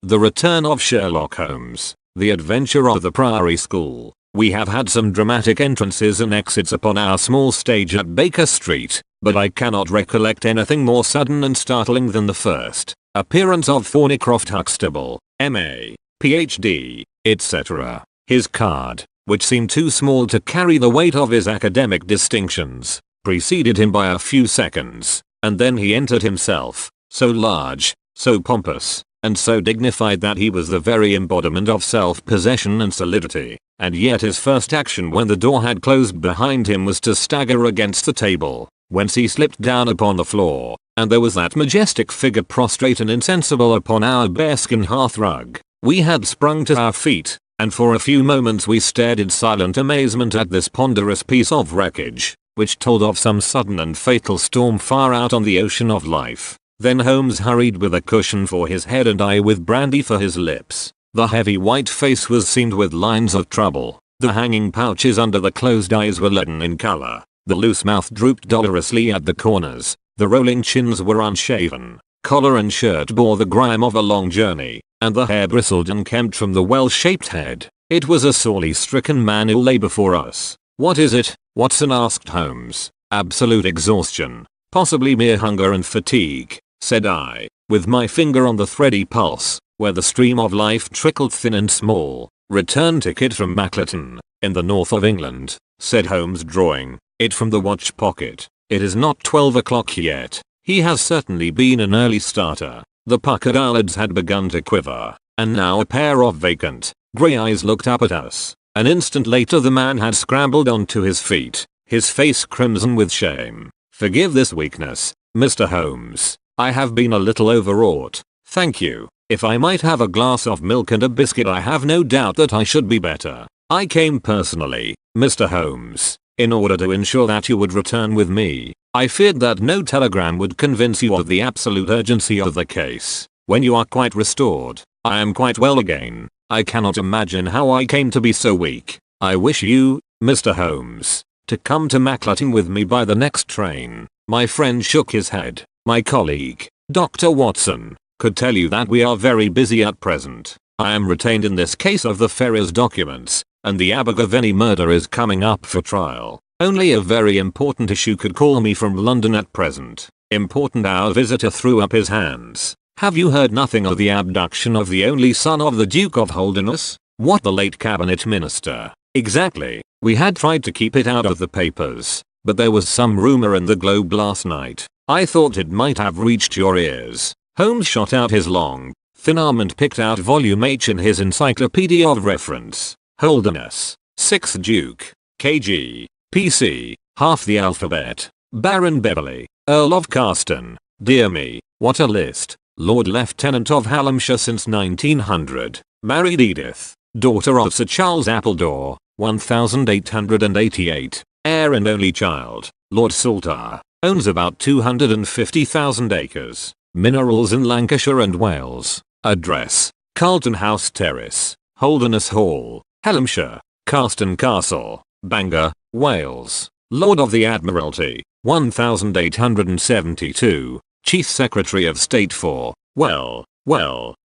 The return of Sherlock Holmes. The adventure of the Priory School. We have had some dramatic entrances and exits upon our small stage at Baker Street, but I cannot recollect anything more sudden and startling than the first appearance of Thornycroft Huxtable, M.A., Ph.D., etc. His card, which seemed too small to carry the weight of his academic distinctions, preceded him by a few seconds, and then he entered himself, so large, so pompous, and so dignified that he was the very embodiment of self-possession and solidity, and yet his first action when the door had closed behind him was to stagger against the table, whence he slipped down upon the floor, and there was that majestic figure prostrate and insensible upon our bearskin hearthrug. We had sprung to our feet, and for a few moments we stared in silent amazement at this ponderous piece of wreckage, which told of some sudden and fatal storm far out on the ocean of life. Then Holmes hurried with a cushion for his head and I with brandy for his lips. The heavy white face was seamed with lines of trouble. The hanging pouches under the closed eyes were leaden in color. The loose mouth drooped dolorously at the corners. The rolling chins were unshaven. Collar and shirt bore the grime of a long journey, and the hair bristled unkempt from the well-shaped head. It was a sorely stricken man who lay before us. "What is it, Watson?" asked Holmes. "Absolute exhaustion. Possibly mere hunger and fatigue," said I, with my finger on the thready pulse, where the stream of life trickled thin and small. "Return ticket from Mackleton, in the north of England," said Holmes, drawing it from the watch pocket. "It is not 12 o'clock yet. He has certainly been an early starter." The puckered eyelids had begun to quiver, and now a pair of vacant, grey eyes looked up at us. An instant later the man had scrambled onto his feet, his face crimson with shame. "Forgive this weakness, Mr. Holmes. I have been a little overwrought. Thank you. If I might have a glass of milk and a biscuit, I have no doubt that I should be better. I came personally, Mr. Holmes, in order to ensure that you would return with me. I feared that no telegram would convince you of the absolute urgency of the case. When you are quite restored, I am quite well again. I cannot imagine how I came to be so weak. I wish you, Mr. Holmes, to come to Mackleton with me by the next train." My friend shook his head. "My colleague, Dr. Watson, could tell you that we are very busy at present. I am retained in this case of the Ferrers documents, and the Abergavenny murder is coming up for trial. Only a very important issue could call me from London at present." "Important?" Our visitor threw up his hands. "Have you heard nothing of the abduction of the only son of the Duke of Holderness? What, the late cabinet minister?" "Exactly. We had tried to keep it out of the papers, but there was some rumor in the Globe last night. I thought it might have reached your ears." Holmes shot out his long, thin arm and picked out volume H in his encyclopedia of reference. "Holderness, 6th Duke, KG, PC, half the alphabet. Baron Beverley, Earl of Carston. Dear me, what a list. Lord Lieutenant of Hallamshire since 1900. Married Edith, daughter of Sir Charles Appledore, 1888. Heir and only child. Lord Saltire. Owns about 250,000 acres. Minerals in Lancashire and Wales. Address: Carlton House Terrace, Holderness Hall, Hallamshire. Carston Castle, Bangor, Wales. Lord of the Admiralty, 1872. Chief Secretary of State for, well,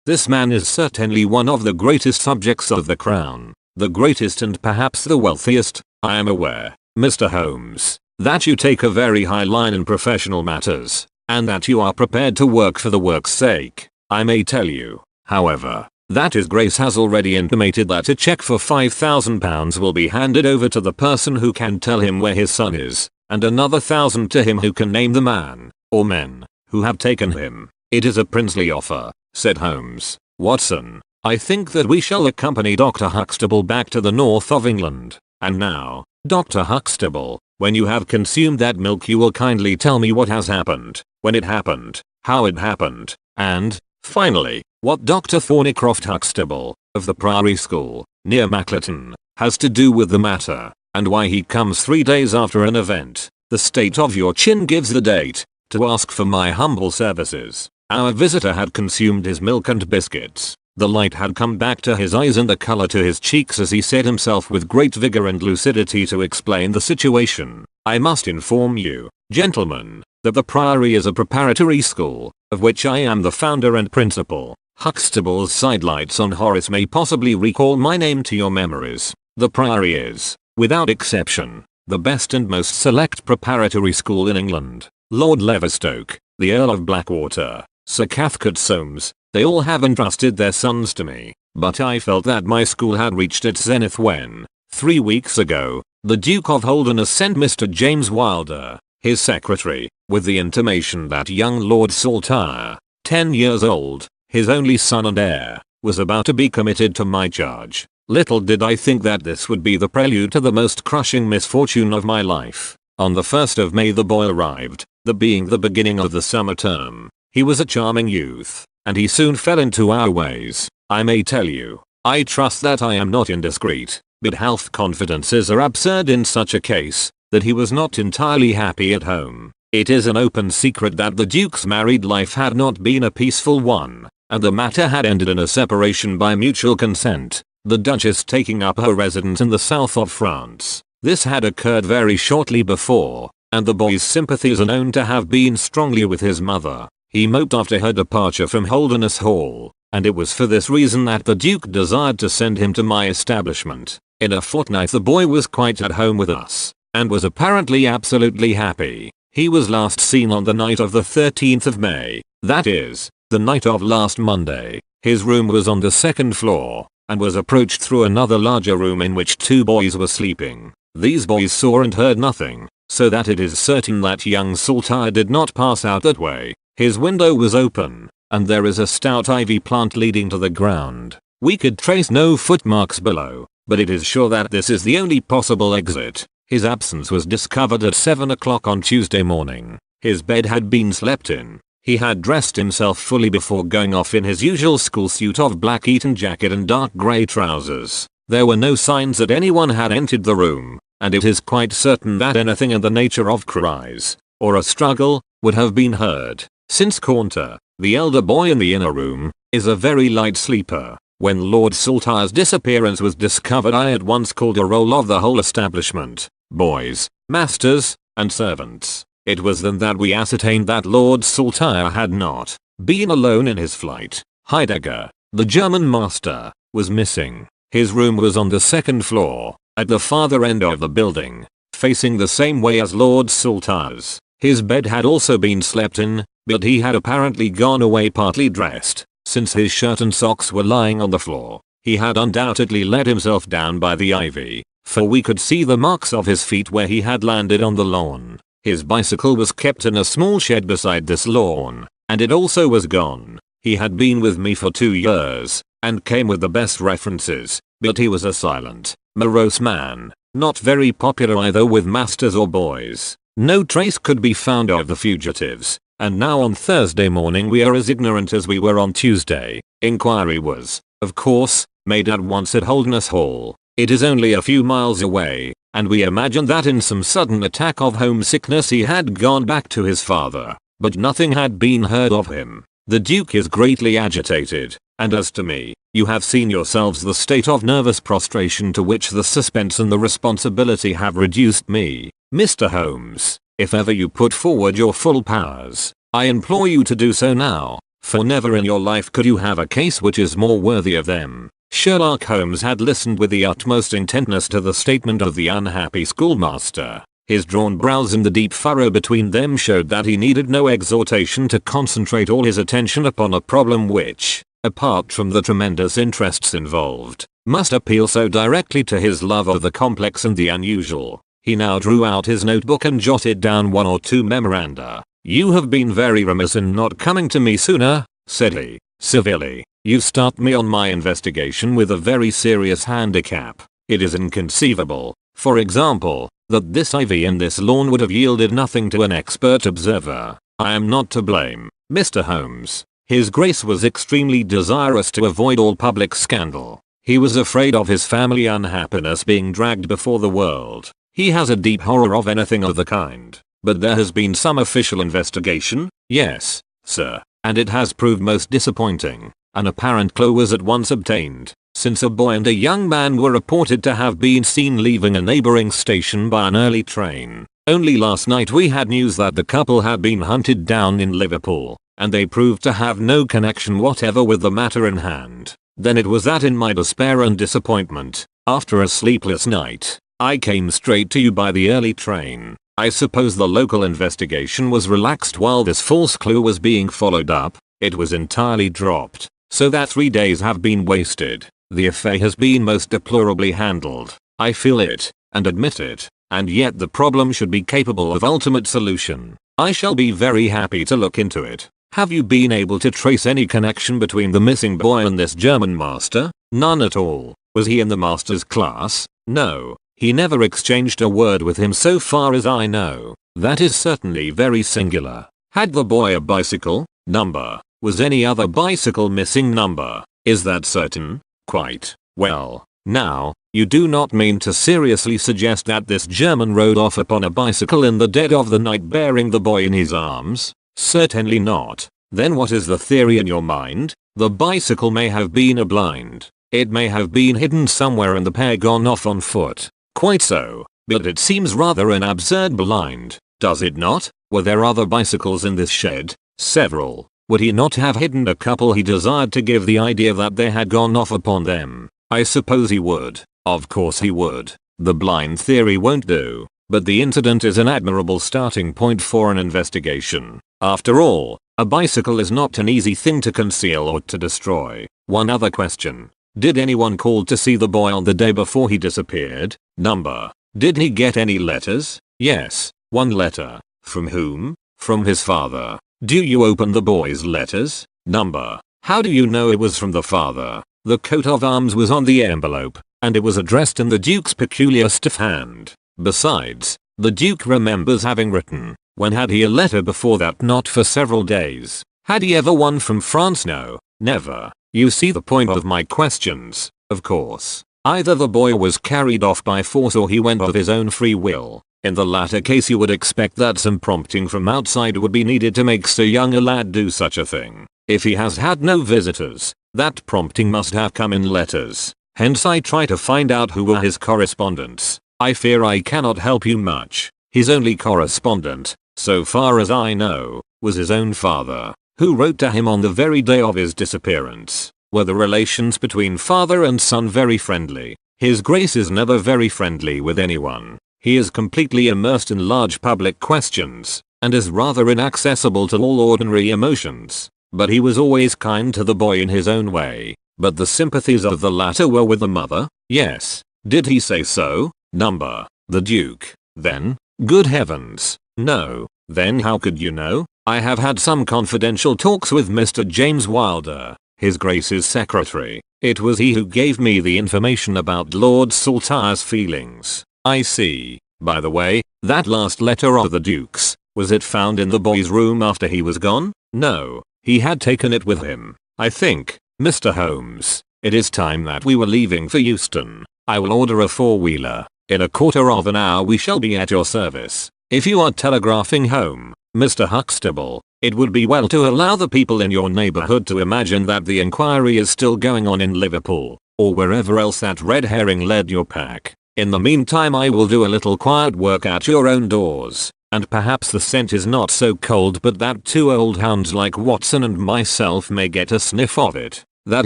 this man is certainly one of the greatest subjects of the Crown. The greatest and perhaps the wealthiest. I am aware, Mr. Holmes, that you take a very high line in professional matters, and that you are prepared to work for the work's sake. I may tell you, however, that His Grace has already intimated that a cheque for £5,000 will be handed over to the person who can tell him where his son is, and another 1,000 to him who can name the man, or men, who have taken him. It is a princely offer," said Holmes. "Watson, I think that we shall accompany Dr. Huxtable back to the north of England. And now, Dr. Huxtable, when you have consumed that milk you will kindly tell me what has happened, when it happened, how it happened, and, finally, what Dr. Thornycroft Huxtable, of the Priory School, near Mackleton, has to do with the matter, and why he comes 3 days after an event. The state of your chin gives the date, to ask for my humble services." Our visitor had consumed his milk and biscuits. The light had come back to his eyes and the color to his cheeks as he set himself with great vigor and lucidity to explain the situation. "I must inform you, gentlemen, that the Priory is a preparatory school, of which I am the founder and principal. Huxtable's sidelights on Horace may possibly recall my name to your memories. The Priory is, without exception, the best and most select preparatory school in England. Lord Leverstoke, the Earl of Blackwater, Sir Cathcart Soames, they all have entrusted their sons to me, but I felt that my school had reached its zenith when, 3 weeks ago, the Duke of Holderness sent Mr. James Wilder, his secretary, with the intimation that young Lord Saltire, 10 years old, his only son and heir, was about to be committed to my charge. Little did I think that this would be the prelude to the most crushing misfortune of my life. On the 1st of May the boy arrived, that being the beginning of the summer term. He was a charming youth, and he soon fell into our ways. I may tell you, I trust that I am not indiscreet, but half confidences are absurd in such a case, that he was not entirely happy at home. It is an open secret that the Duke's married life had not been a peaceful one, and the matter had ended in a separation by mutual consent, the Duchess taking up her residence in the south of France. This had occurred very shortly before, and the boy's sympathies are known to have been strongly with his mother. He moped after her departure from Holderness Hall, and it was for this reason that the Duke desired to send him to my establishment. In a fortnight the boy was quite at home with us, and was apparently absolutely happy. He was last seen on the night of the 13th of May, that is, the night of last Monday. His room was on the 2nd floor, and was approached through another larger room in which 2 boys were sleeping. These boys saw and heard nothing, so that it is certain that young Saltire did not pass out that way. His window was open, and there is a stout ivy plant leading to the ground. We could trace no footmarks below, but it is sure that this is the only possible exit. His absence was discovered at 7 o'clock on Tuesday morning. His bed had been slept in. He had dressed himself fully before going off in his usual school suit of black Eton jacket and dark grey trousers. There were no signs that anyone had entered the room, and it is quite certain that anything in the nature of cries, or a struggle, would have been heard, since Caunter, the elder boy in the inner room, is a very light sleeper. When Lord Saltire's disappearance was discovered I at once called a roll of the whole establishment, boys, masters, and servants. It was then that we ascertained that Lord Saltire had not been alone in his flight. Heidegger, the German master, was missing. His room was on the 2nd floor, at the farther end of the building, facing the same way as Lord Saltire's. His bed had also been slept in, but he had apparently gone away partly dressed, since his shirt and socks were lying on the floor. He had undoubtedly let himself down by the ivy, for we could see the marks of his feet where he had landed on the lawn. His bicycle was kept in a small shed beside this lawn, and it also was gone. He had been with me for 2 years, and came with the best references, but he was a silent, morose man, not very popular either with masters or boys. No trace could be found of the fugitives, and now on Thursday morning we are as ignorant as we were on Tuesday. Inquiry was, of course, made at once at Holderness Hall. It is only a few miles away, and we imagined that in some sudden attack of homesickness he had gone back to his father, but nothing had been heard of him. The Duke is greatly agitated, and as to me, you have seen yourselves the state of nervous prostration to which the suspense and the responsibility have reduced me. Mr. Holmes, if ever you put forward your full powers, I implore you to do so now, for never in your life could you have a case which is more worthy of them. Sherlock Holmes had listened with the utmost intentness to the statement of the unhappy schoolmaster. His drawn brows and the deep furrow between them showed that he needed no exhortation to concentrate all his attention upon a problem which, apart from the tremendous interests involved, must appeal so directly to his love of the complex and the unusual. He now drew out his notebook and jotted down 1 or 2 memoranda. "You have been very remiss in not coming to me sooner," said he, civilly. "You start me on my investigation with a very serious handicap. It is inconceivable, for example, that this ivy in this lawn would have yielded nothing to an expert observer. I am not to blame, Mr. Holmes. His Grace was extremely desirous to avoid all public scandal. He was afraid of his family unhappiness being dragged before the world. He has a deep horror of anything of the kind. But there has been some official investigation?" "Yes, sir, and it has proved most disappointing. An apparent clue was at once obtained, since a boy and a young man were reported to have been seen leaving a neighboring station by an early train. Only last night we had news that the couple had been hunted down in Liverpool. and they proved to have no connection whatever with the matter in hand. Then it was that in my despair and disappointment, after a sleepless night, I came straight to you by the early train. I suppose the local investigation was relaxed while this false clue was being followed up. It was entirely dropped, so that 3 days have been wasted. The affair has been most deplorably handled. I feel it, and admit it, and yet the problem should be capable of ultimate solution. I shall be very happy to look into it. Have you been able to trace any connection between the missing boy and this German master? None at all. Was he in the master's class? No. He never exchanged a word with him so far as I know. That is certainly very singular. Had the boy a bicycle? Number. Was any other bicycle missing? Number. Is that certain? Quite. Well, now, you do not mean to seriously suggest that this German rode off upon a bicycle in the dead of the night bearing the boy in his arms? Certainly not. Then what is the theory in your mind? The bicycle may have been a blind. It may have been hidden somewhere and the pair gone off on foot. Quite so. But it seems rather an absurd blind, does it not? Were there other bicycles in this shed? Several. Would he not have hidden a couple he desired to give the idea that they had gone off upon them? I suppose he would. Of course he would. The blind theory won't do. But the incident is an admirable starting point for an investigation. After all, a bicycle is not an easy thing to conceal or to destroy. One other question. Did anyone call to see the boy on the day before he disappeared? Number. Did he get any letters? Yes, one letter. From whom? From his father. Do you open the boy's letters? Number. How do you know it was from the father? The coat of arms was on the envelope, and it was addressed in the Duke's peculiar stiff hand. Besides, the Duke remembers having written. When had he a letter before that? Not for several days. Had he ever one from France? No, never. You see the point of my questions. Of course, either the boy was carried off by force or he went of his own free will. In the latter case you would expect that some prompting from outside would be needed to make so young a lad do such a thing. If he has had no visitors, that prompting must have come in letters. Hence I try to find out who were his correspondents. I fear I cannot help you much. His only correspondent, so far as I know, was his own father, who wrote to him on the very day of his disappearance. Were the relations between father and son very friendly? His Grace is never very friendly with anyone. He is completely immersed in large public questions, and is rather inaccessible to all ordinary emotions. But he was always kind to the boy in his own way. But the sympathies of the latter were with the mother? Yes. Did he say so? Number. The Duke. Then? Good heavens. No. Then how could you know? I have had some confidential talks with Mr. James Wilder, His Grace's secretary. It was he who gave me the information about Lord Saltire's feelings. I see. By the way, that last letter of the Duke's, was it found in the boy's room after he was gone? No. He had taken it with him, I think. Mr. Holmes, it is time that we were leaving for Euston. I will order a four-wheeler. In a quarter of an hour we shall be at your service. If you are telegraphing home, Mr. Huxtable, it would be well to allow the people in your neighborhood to imagine that the inquiry is still going on in Liverpool, or wherever else that red herring led your pack. In the meantime I will do a little quiet work at your own doors, and perhaps the scent is not so cold but that two old hounds like Watson and myself may get a sniff of it. That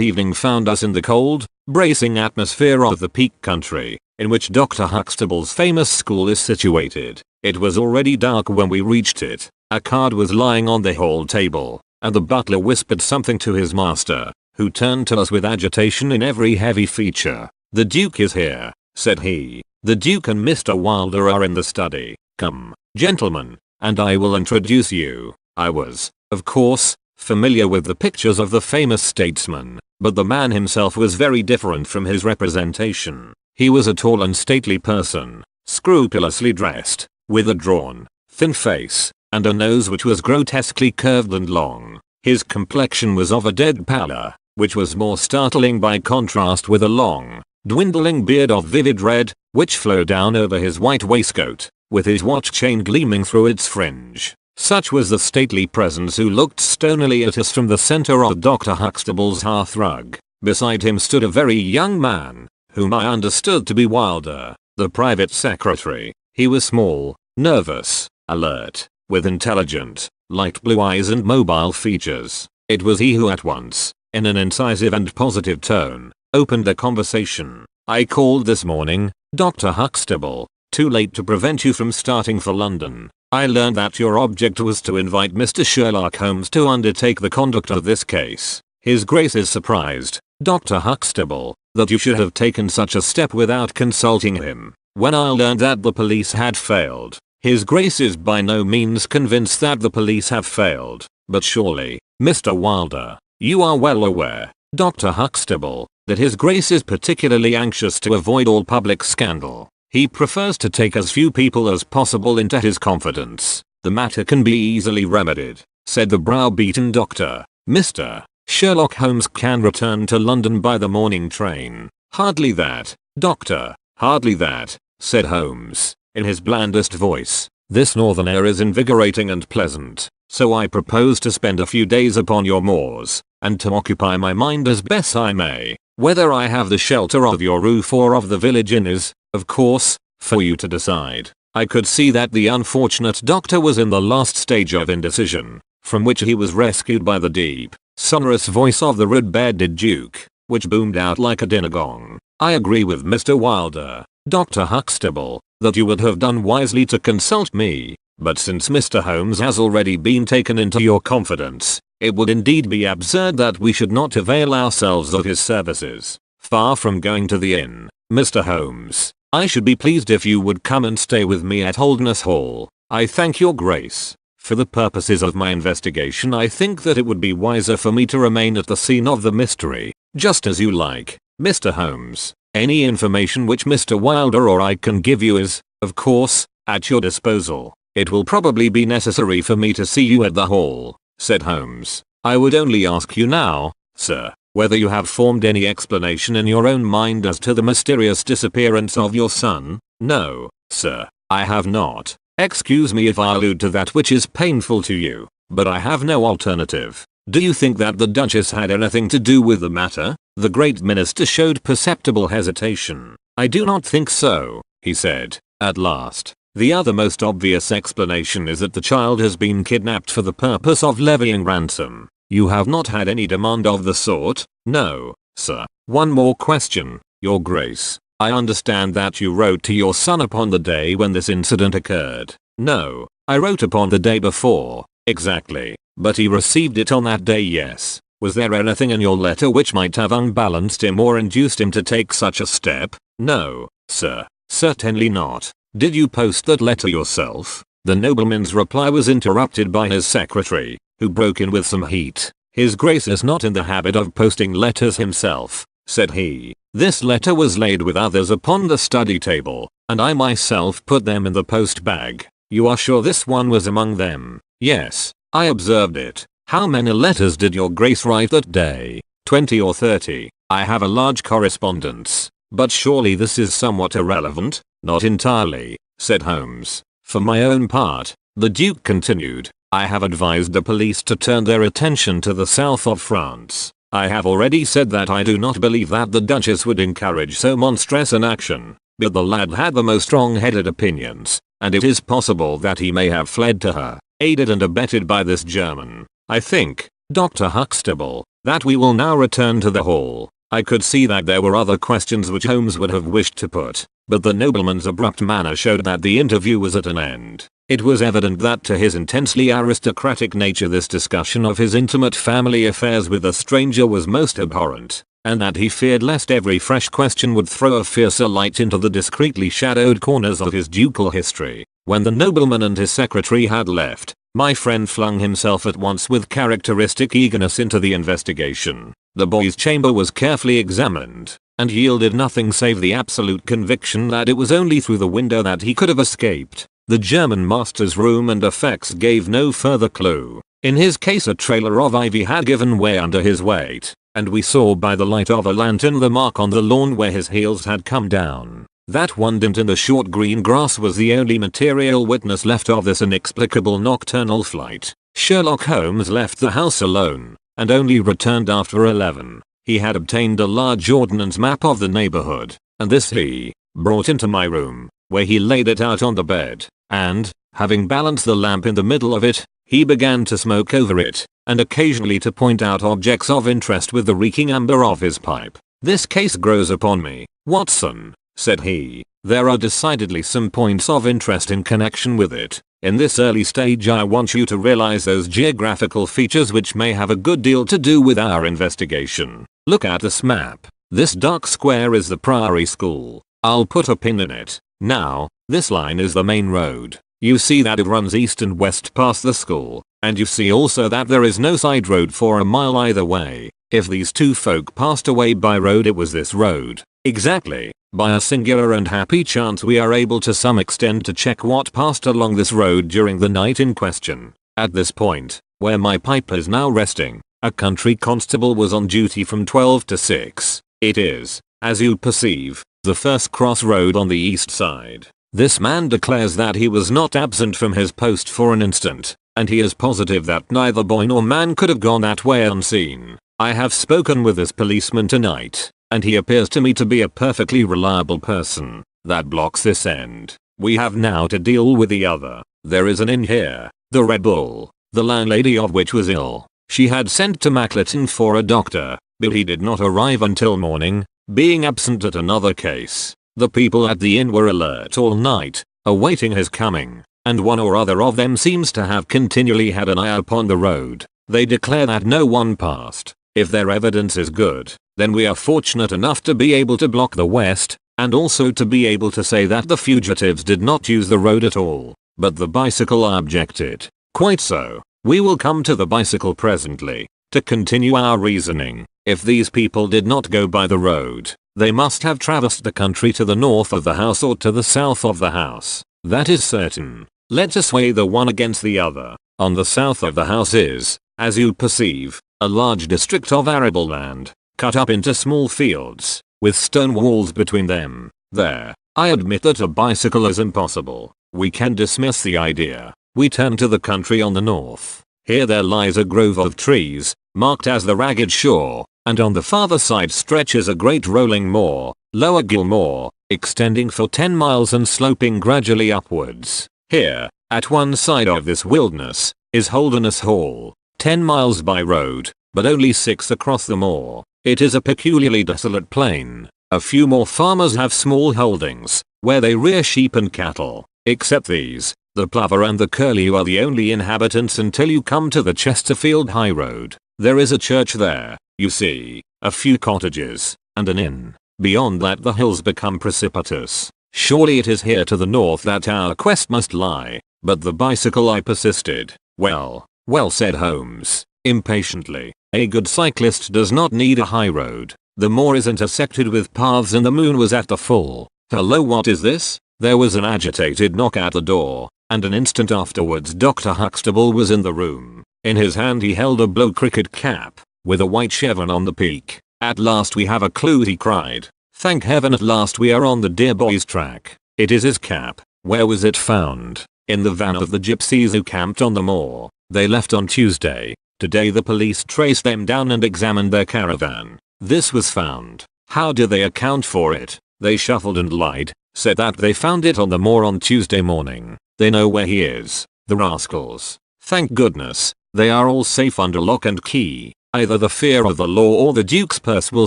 evening found us in the cold, bracing atmosphere of the Peak Country, in which Dr. Huxtable's famous school is situated. It was already dark when we reached it. A card was lying on the hall table, and the butler whispered something to his master, who turned to us with agitation in every heavy feature. "The Duke is here," said he. "The Duke and Mr. Wilder are in the study. Come, gentlemen, and I will introduce you." I was, of course, familiar with the pictures of the famous statesman, but the man himself was very different from his representation. He was a tall and stately person, scrupulously dressed, with a drawn, thin face, and a nose which was grotesquely curved and long. His complexion was of a dead pallor, which was more startling by contrast with a long, dwindling beard of vivid red, which flowed down over his white waistcoat, with his watch chain gleaming through its fringe. Such was the stately presence who looked stonily at us from the center of Dr. Huxtable's hearthrug. Beside him stood a very young man, whom I understood to be Wilder, the private secretary. He was small, nervous, alert, with intelligent, light blue eyes and mobile features. It was he who at once, in an incisive and positive tone, opened the conversation. "I called this morning, Dr. Huxtable. Too late to prevent you from starting for London. I learned that your object was to invite Mr. Sherlock Holmes to undertake the conduct of this case. His Grace is surprised, Dr. Huxtable, that you should have taken such a step without consulting him. When I learned that the police had failed, His Grace is by no means convinced that the police have failed. But surely, Mr. Wilder, you are well aware, Dr. Huxtable, that His Grace is particularly anxious to avoid all public scandal. He prefers to take as few people as possible into his confidence. The matter can be easily remedied," said the browbeaten doctor. "Mr. Sherlock Holmes can return to London by the morning train." "Hardly that, doctor, hardly that," said Holmes, in his blandest voice. "This northern air is invigorating and pleasant, so I propose to spend a few days upon your moors, and to occupy my mind as best I may. Whether I have the shelter of your roof or of the village inn is, of course, for you to decide." I could see that the unfortunate doctor was in the last stage of indecision, from which he was rescued by the deep, sonorous voice of the red-bearded duke, which boomed out like a dinner gong. "I agree with Mr. Wilder, Dr. Huxtable, that you would have done wisely to consult me, but since Mr. Holmes has already been taken into your confidence, it would indeed be absurd that we should not avail ourselves of his services. Far from going to the inn, Mr. Holmes, I should be pleased if you would come and stay with me at Holderness Hall. I thank your Grace. For the purposes of my investigation, I think that it would be wiser for me to remain at the scene of the mystery." "Just as you like, Mr. Holmes. Any information which Mr. Wilder or I can give you is, of course, at your disposal." "It will probably be necessary for me to see you at the hall," said Holmes. "I would only ask you now, sir, whether you have formed any explanation in your own mind as to the mysterious disappearance of your son?" "No, sir, I have not. Excuse me if I allude to that which is painful to you, but I have no alternative. Do you think that the Duchess had anything to do with the matter?" The great minister showed perceptible hesitation. "I do not think so," he said, at last. "The other most obvious explanation is that the child has been kidnapped for the purpose of levying ransom. You have not had any demand of the sort?" "No, sir." "One more question, Your Grace. I understand that you wrote to your son upon the day when this incident occurred." "No, I wrote upon the day before." "Exactly, but he received it on that day, yes. Was there anything in your letter which might have unbalanced him or induced him to take such a step?" "No, sir, certainly not." "Did you post that letter yourself?" The nobleman's reply was interrupted by his secretary, who broke in with some heat. "His Grace is not in the habit of posting letters himself," said he. "This letter was laid with others upon the study table, and I myself put them in the post bag." "You are sure this one was among them?" "Yes, I observed it." "How many letters did your Grace write that day?" 20 or 30. "I have a large correspondence. But surely this is somewhat irrelevant." "Not entirely," said Holmes. "For my own part," the Duke continued, "I have advised the police to turn their attention to the south of France. I have already said that I do not believe that the Duchess would encourage so monstrous an action, but the lad had the most strong-headed opinions, and it is possible that he may have fled to her, aided and abetted by this German. I think, Dr. Huxtable, that we will now return to the hall." I could see that there were other questions which Holmes would have wished to put, but the nobleman's abrupt manner showed that the interview was at an end. It was evident that to his intensely aristocratic nature this discussion of his intimate family affairs with a stranger was most abhorrent, and that he feared lest every fresh question would throw a fiercer light into the discreetly shadowed corners of his ducal history. When the nobleman and his secretary had left, my friend flung himself at once with characteristic eagerness into the investigation. The boy's chamber was carefully examined, and yielded nothing save the absolute conviction that it was only through the window that he could have escaped. The German master's room and effects gave no further clue. In his case a trailer of ivy had given way under his weight, and we saw by the light of a lantern the mark on the lawn where his heels had come down. That one dent in the short green grass was the only material witness left of this inexplicable nocturnal flight. Sherlock Holmes left the house alone, and only returned after 11. He had obtained a large ordnance map of the neighborhood, and this he brought into my room, where he laid it out on the bed, and, having balanced the lamp in the middle of it, He began to smoke over it, and occasionally to point out objects of interest with the reeking amber of his pipe. "This case grows upon me, Watson," said he. "There are decidedly some points of interest in connection with it. In this early stage I want you to realize those geographical features which may have a good deal to do with our investigation. Look at this map. This dark square is the Priory School. I'll put a pin in it. Now, this line is the main road. You see that it runs east and west past the school, and you see also that there is no side road for a mile either way. If these two folk passed away by road, it was this road. Exactly. By a singular and happy chance we are able to some extent to check what passed along this road during the night in question. At this point, where my pipe is now resting, a country constable was on duty from 12 to 6. It is, as you perceive, the first crossroad on the east side. This man declares that he was not absent from his post for an instant, and he is positive that neither boy nor man could have gone that way unseen. I have spoken with this policeman tonight, and he appears to me to be a perfectly reliable person. That blocks this end. We have now to deal with the other. There is an inn here, the Red Bull, the landlady of which was ill. She had sent to Mackleton for a doctor, but he did not arrive until morning, being absent at another case. The people at the inn were alert all night, awaiting his coming, and one or other of them seems to have continually had an eye upon the road. They declare that no one passed. If their evidence is good, then we are fortunate enough to be able to block the west, and also to be able to say that the fugitives did not use the road at all, but the bicycle objected. Quite so. We will come to the bicycle presently. To continue our reasoning, if these people did not go by the road, they must have traversed the country to the north of the house or to the south of the house. That is certain. Let us weigh the one against the other. On the south of the house is, as you perceive, a large district of arable land, cut up into small fields, with stone walls between them. There, I admit that a bicycle is impossible. We can dismiss the idea. We turn to the country on the north. Here there lies a grove of trees, marked as the Ragged Shore, and on the farther side stretches a great rolling moor, Lower Gill Moor, extending for 10 miles and sloping gradually upwards. Here, at one side of this wilderness, is Holderness Hall, 10 miles by road, but only 6 across the moor. It is a peculiarly desolate plain. A few more farmers have small holdings, where they rear sheep and cattle. Except these, the plover and the curlew are the only inhabitants until you come to the Chesterfield High Road. There is a church there, you see, a few cottages, and an inn. Beyond that the hills become precipitous. Surely it is here to the north that our quest must lie. But the bicycle, I persisted. Well, said Holmes, impatiently. A good cyclist does not need a high road. The moor is intersected with paths and the moon was at the full. Hello, what is this? There was an agitated knock at the door, and an instant afterwards Dr. Huxtable was in the room. In his hand he held a blue cricket cap, with a white chevron on the peak. At last we have a clue, he cried. Thank heaven, at last we are on the dear boy's track. It is his cap. Where was it found? In the van of the gypsies who camped on the moor. They left on Tuesday. Today the police traced them down and examined their caravan. This was found. How did they account for it? They shuffled and lied, said that they found it on the moor on Tuesday morning. They know where he is, the rascals. Thank goodness, they are all safe under lock and key. Either the fear of the law or the Duke's purse will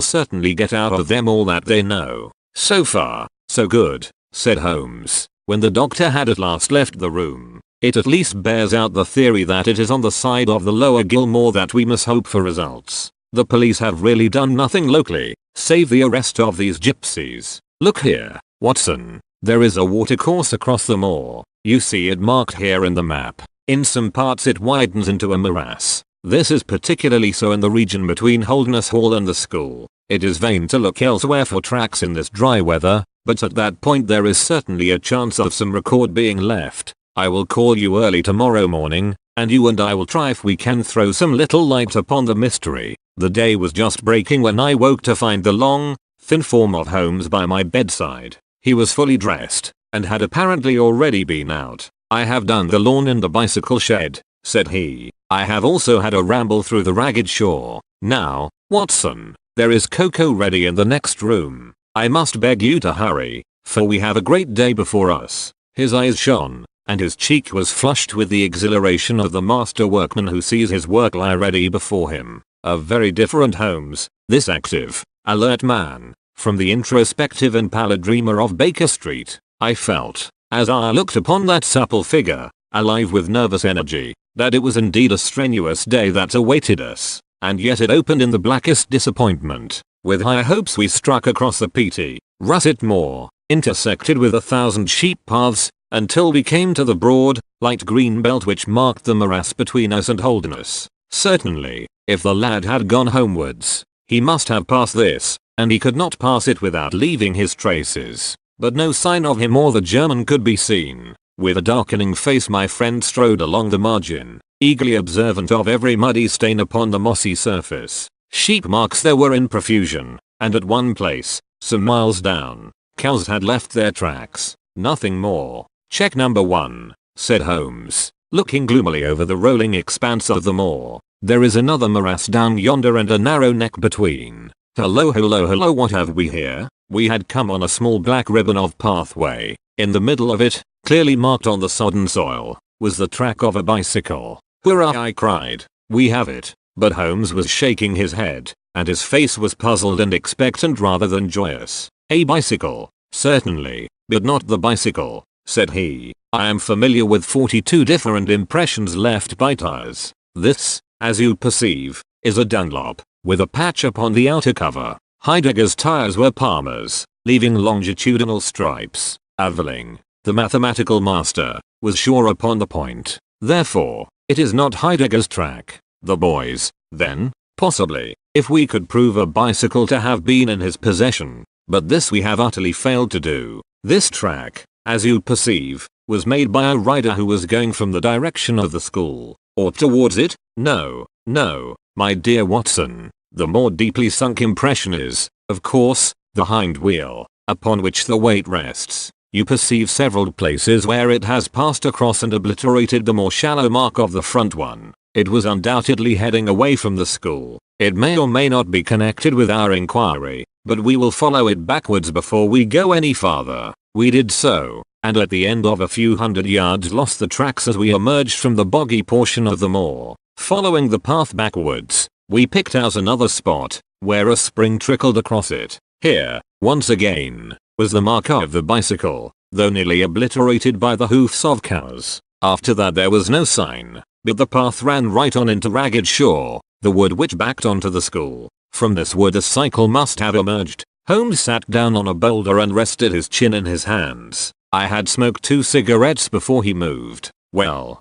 certainly get out of them all that they know. So far, so good, said Holmes, when the doctor had at last left the room. It at least bears out the theory that it is on the side of the Lower Gill Moor that we must hope for results. The police have really done nothing locally, save the arrest of these gypsies. Look here, Watson. There is a watercourse across the moor. You see it marked here in the map. In some parts it widens into a morass. This is particularly so in the region between Holderness Hall and the school. It is vain to look elsewhere for tracks in this dry weather, but at that point there is certainly a chance of some record being left. I will call you early tomorrow morning, and you and I will try if we can throw some little light upon the mystery. The day was just breaking when I woke to find the long, thin form of Holmes by my bedside. He was fully dressed, and had apparently already been out. I have done the lawn in the bicycle shed, said he. I have also had a ramble through the Ragged Shore. Now, Watson, there is cocoa ready in the next room. I must beg you to hurry, for we have a great day before us. His eyes shone, and his cheek was flushed with the exhilaration of the master workman who sees his work lie ready before him. A very different Holmes, this active, alert man, from the introspective and pallid dreamer of Baker Street, I felt, as I looked upon that supple figure, alive with nervous energy, that it was indeed a strenuous day that awaited us, and yet it opened in the blackest disappointment. With high hopes we struck across the P.T. Russet Moor, intersected with 1,000 sheep paths, until we came to the broad, light green belt which marked the morass between us and Holderness. Certainly, if the lad had gone homewards, he must have passed this, and he could not pass it without leaving his traces. But no sign of him or the German could be seen. With a darkening face my friend strode along the margin, eagerly observant of every muddy stain upon the mossy surface. Sheep marks there were in profusion, and at one place, some miles down, cows had left their tracks. Nothing more. Check number 1, said Holmes, looking gloomily over the rolling expanse of the moor. There is another morass down yonder and a narrow neck between. Hello hello hello, what have we here? We had come on a small black ribbon of pathway. In the middle of it, clearly marked on the sodden soil, was the track of a bicycle. Hurrah, I cried. We have it. But Holmes was shaking his head, and his face was puzzled and expectant rather than joyous. A bicycle, certainly, but not the bicycle, said he. I am familiar with 42 different impressions left by tires. This, as you perceive, is a Dunlop, with a patch upon the outer cover. Heidegger's tires were Palmer's, leaving longitudinal stripes. Aveling, the mathematical master, was sure upon the point. Therefore, it is not Heidegger's track. The boys, then, possibly, if we could prove a bicycle to have been in his possession, but this we have utterly failed to do. This track, as you perceive, was made by a rider who was going from the direction of the school, or towards it. No, my dear Watson, the more deeply sunk impression is, of course, the hind wheel, upon which the weight rests. You perceive several places where it has passed across and obliterated the more shallow mark of the front one. It was undoubtedly heading away from the school. It may or may not be connected with our inquiry, but we will follow it backwards before we go any farther. We did so, and at the end of a few hundred yards lost the tracks as we emerged from the boggy portion of the moor. Following the path backwards, we picked out another spot, where a spring trickled across it. Here, once again, was the mark of the bicycle, though nearly obliterated by the hoofs of cows. After that there was no sign, but the path ran right on into Ragged Shaw, the wood which backed onto the school. From this wood a cycle must have emerged. Holmes sat down on a boulder and rested his chin in his hands. I had smoked 2 cigarettes before he moved. Well,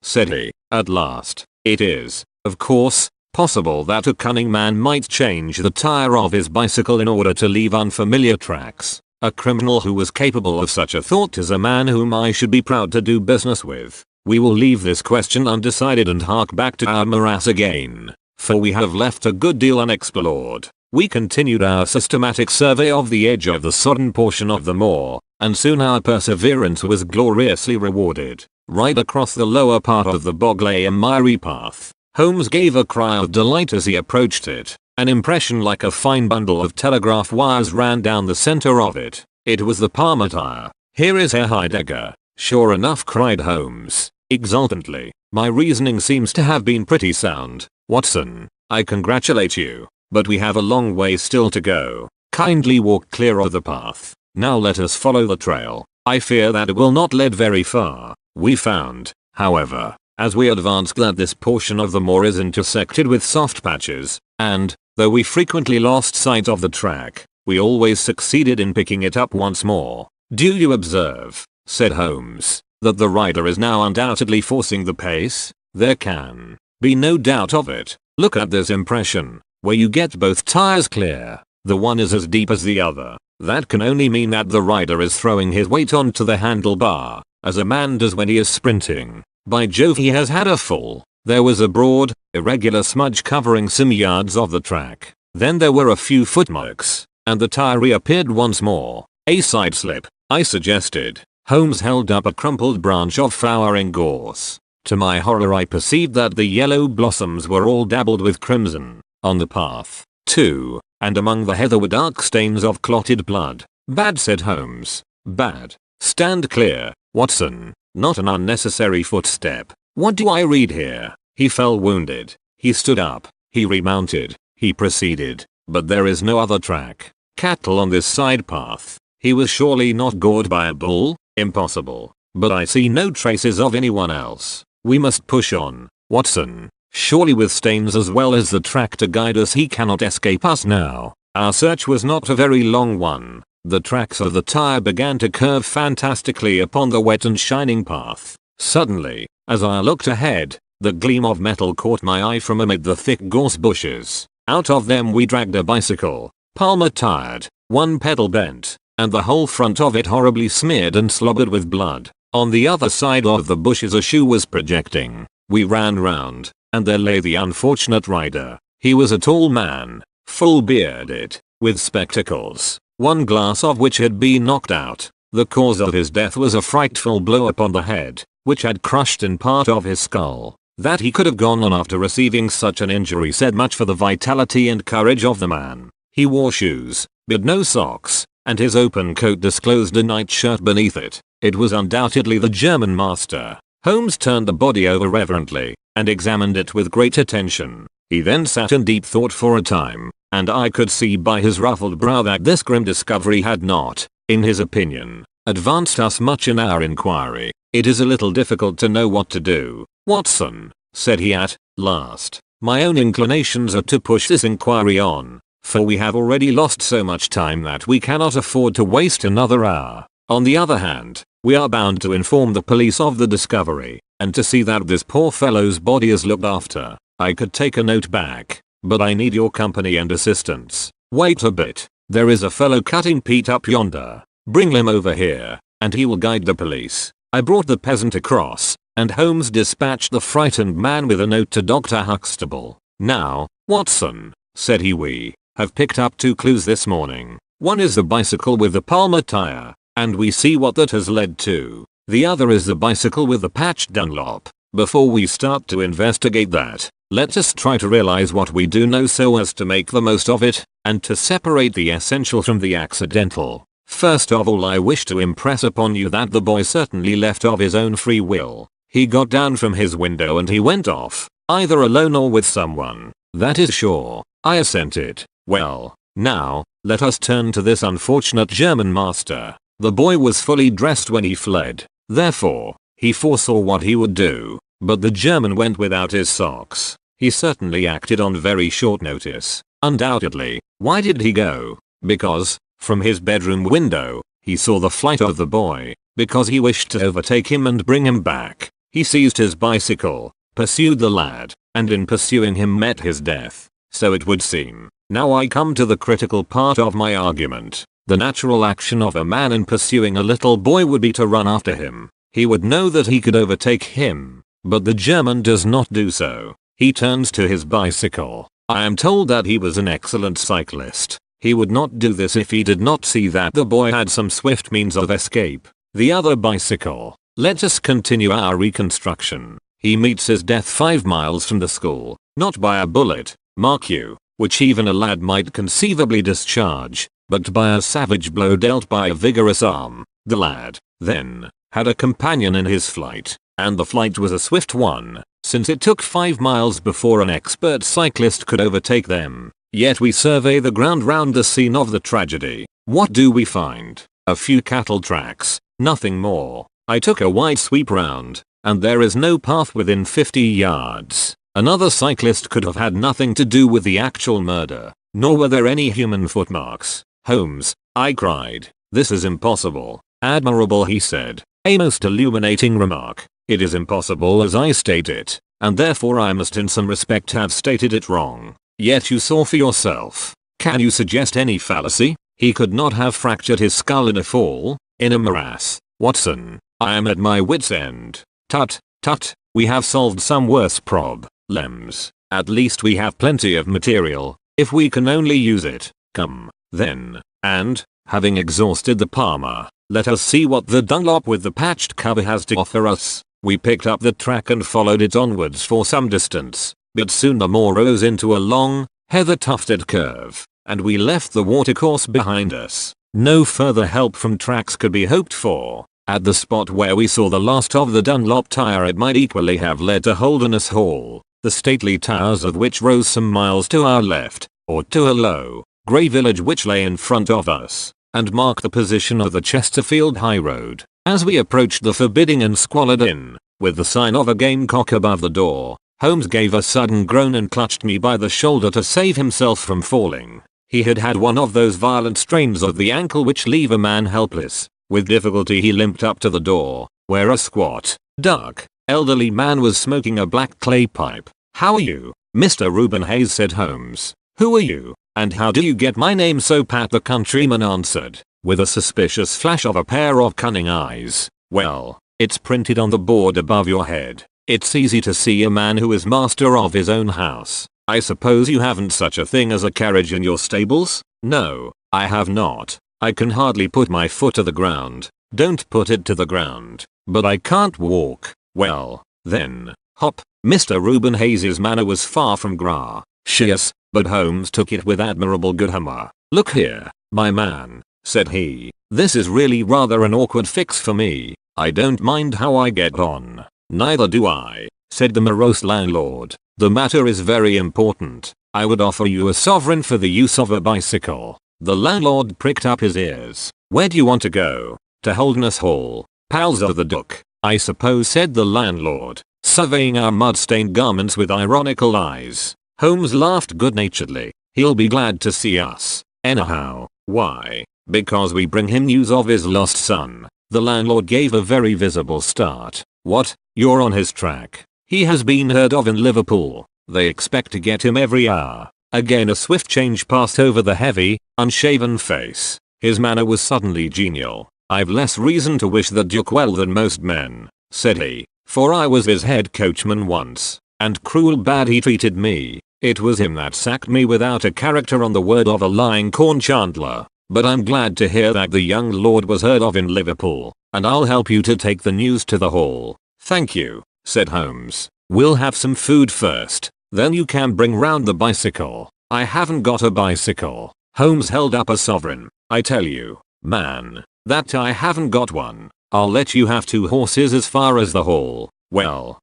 said he, at last, it is, of course, possible that a cunning man might change the tire of his bicycle in order to leave unfamiliar tracks. A criminal who was capable of such a thought is a man whom I should be proud to do business with. We will leave this question undecided and hark back to our morass again, for we have left a good deal unexplored. We continued our systematic survey of the edge of the sodden portion of the moor, and soon our perseverance was gloriously rewarded. Right across the lower part of the bog lay a miry path. Holmes gave a cry of delight as he approached it. An impression like a fine bundle of telegraph wires ran down the center of it. It was the Palmer tire. Here is Herr Heidegger. Sure enough, cried Holmes, exultantly. My reasoning seems to have been pretty sound, Watson. I congratulate you, but we have a long way still to go. Kindly walk clear of the path. Now let us follow the trail. I fear that it will not lead very far. We found, however, as we advanced that this portion of the moor is intersected with soft patches, and, though we frequently lost sight of the track, we always succeeded in picking it up once more. Do you observe, said Holmes, that the rider is now undoubtedly forcing the pace? There can be no doubt of it. Look at this impression, where you get both tires clear. The one is as deep as the other. That can only mean that the rider is throwing his weight onto the handlebar, as a man does when he is sprinting. By Jove, he has had a fall. There was a broad, irregular smudge covering some yards of the track. Then there were a few footmarks, and the tire reappeared once more. A side slip, I suggested. Holmes held up a crumpled branch of flowering gorse. To my horror I perceived that the yellow blossoms were all dabbled with crimson. On the path, too, and among the heather were dark stains of clotted blood. Bad, said Holmes. Bad. Stand clear, Watson. Not an unnecessary footstep. What do I read here? He fell wounded. He stood up. He remounted. He proceeded. But there is no other track. Cattle on this side path. He was surely not gored by a bull. Impossible. But I see no traces of anyone else. We must push on, Watson. Surely with stains as well as the track to guide us he cannot escape us now. Our search was not a very long one. The tracks of the tire began to curve fantastically upon the wet and shining path. Suddenly, as I looked ahead, the gleam of metal caught my eye from amid the thick gorse bushes. Out of them we dragged a bicycle, Palmer tired, one pedal bent, and the whole front of it horribly smeared and slobbered with blood. On the other side of the bushes a shoe was projecting. We ran round, and there lay the unfortunate rider. He was a tall man, full bearded, with spectacles, one glass of which had been knocked out. The cause of his death was a frightful blow upon the head, which had crushed in part of his skull. That he could have gone on after receiving such an injury said much for the vitality and courage of the man. He wore shoes, but no socks, and his open coat disclosed a nightshirt beneath it. It was undoubtedly the German master. Holmes turned the body over reverently, and examined it with great attention. He then sat in deep thought for a time, and I could see by his ruffled brow that this grim discovery had not, in his opinion, advanced us much in our inquiry. It is a little difficult to know what to do, Watson, said he at last. My own inclinations are to push this inquiry on, for we have already lost so much time that we cannot afford to waste another hour. On the other hand, we are bound to inform the police of the discovery, and to see that this poor fellow's body is looked after. I could take a note back, but I need your company and assistance. Wait a bit, there is a fellow cutting peat up yonder. Bring him over here, and he will guide the police. I brought the peasant across, and Holmes dispatched the frightened man with a note to Dr. Huxtable. Now, Watson, said he, we have picked up 2 clues this morning. One is the bicycle with the Palmer tire, and we see what that has led to. The other is the bicycle with the patched Dunlop. Before we start to investigate that, let us try to realize what we do know so as to make the most of it, and to separate the essential from the accidental. First of all I wish to impress upon you that the boy certainly left of his own free will. He got down from his window and he went off, either alone or with someone. That is sure. I assented. Well, now, let us turn to this unfortunate German master. The boy was fully dressed when he fled. Therefore, he foresaw what he would do. But the German went without his socks. He certainly acted on very short notice. Undoubtedly. Why did he go? Because, from his bedroom window, he saw the flight of the boy. Because he wished to overtake him and bring him back. He seized his bicycle, pursued the lad, and in pursuing him met his death. So it would seem. Now I come to the critical part of my argument. The natural action of a man in pursuing a little boy would be to run after him. He would know that he could overtake him. But the German does not do so. He turns to his bicycle. I am told that he was an excellent cyclist. He would not do this if he did not see that the boy had some swift means of escape. The other bicycle. Let us continue our reconstruction. He meets his death 5 miles from the school. Not by a bullet, mark you, which even a lad might conceivably discharge, but by a savage blow dealt by a vigorous arm. The lad, then, had a companion in his flight. And the flight was a swift one, since it took 5 miles before an expert cyclist could overtake them. Yet we survey the ground round the scene of the tragedy. What do we find? A few cattle tracks, nothing more. I took a wide sweep round, and there is no path within 50 yards. Another cyclist could have had nothing to do with the actual murder, nor were there any human footmarks. Holmes, I cried, this is impossible. Admirable, he said. A most illuminating remark. It is impossible as I state it, and therefore I must in some respect have stated it wrong. Yet you saw for yourself. Can you suggest any fallacy? He could not have fractured his skull in a fall, in a morass. Watson, I am at my wit's end. Tut, tut, we have solved some worse problems. At least we have plenty of material, if we can only use it. Come, then, and, having exhausted the Palmer, let us see what the Dunlop with the patched cover has to offer us. We picked up the track and followed it onwards for some distance, but soon the moor rose into a long, heather-tufted curve, and we left the watercourse behind us. No further help from tracks could be hoped for. At the spot where we saw the last of the Dunlop Tower, it might equally have led to Holderness Hall, the stately towers of which rose some miles to our left, or to a low, grey village which lay in front of us, and marked the position of the Chesterfield High Road. As we approached the forbidding and squalid inn, with the sign of a gamecock above the door, Holmes gave a sudden groan and clutched me by the shoulder to save himself from falling. He had had one of those violent strains of the ankle which leave a man helpless. With difficulty he limped up to the door, where a squat, dark, elderly man was smoking a black clay pipe. "How are you, Mr. Reuben Hayes?" said Holmes. "Who are you, and how do you get my name so pat?" the countryman answered, with a suspicious flash of a pair of cunning eyes. "Well, it's printed on the board above your head. It's easy to see a man who is master of his own house. I suppose you haven't such a thing as a carriage in your stables?" "No, I have not. I can hardly put my foot to the ground." "Don't put it to the ground." "But I can't walk." "Well, then, hop." Mr. Reuben Hayes's manner was far from gracious, but Holmes took it with admirable good humor. "Look here, my man," said he, "this is really rather an awkward fix for me. I don't mind how I get on." "Neither do I," said the morose landlord. "The matter is very important. I would offer you a sovereign for the use of a bicycle." The landlord pricked up his ears. "Where do you want to go?" "To Holderness Hall, pals of the Duke, I suppose," said the landlord, surveying our mud-stained garments with ironical eyes. Holmes laughed good-naturedly. "He'll be glad to see us, anyhow." "Why?" "Because we bring him news of his lost son." The landlord gave a very visible start. "What? You're on his track?" "He has been heard of in Liverpool. They expect to get him every hour." Again a swift change passed over the heavy, unshaven face. His manner was suddenly genial. "I've less reason to wish the Duke well than most men," said he, "for I was his head coachman once, and cruel bad he treated me. It was him that sacked me without a character on the word of a lying corn chandler. But I'm glad to hear that the young lord was heard of in Liverpool, and I'll help you to take the news to the hall." "Thank you," said Holmes. "We'll have some food first. Then you can bring round the bicycle." "I haven't got a bicycle." Holmes held up a sovereign. "I tell you, man, that I haven't got one. I'll let you have 2 horses as far as the hall." Well,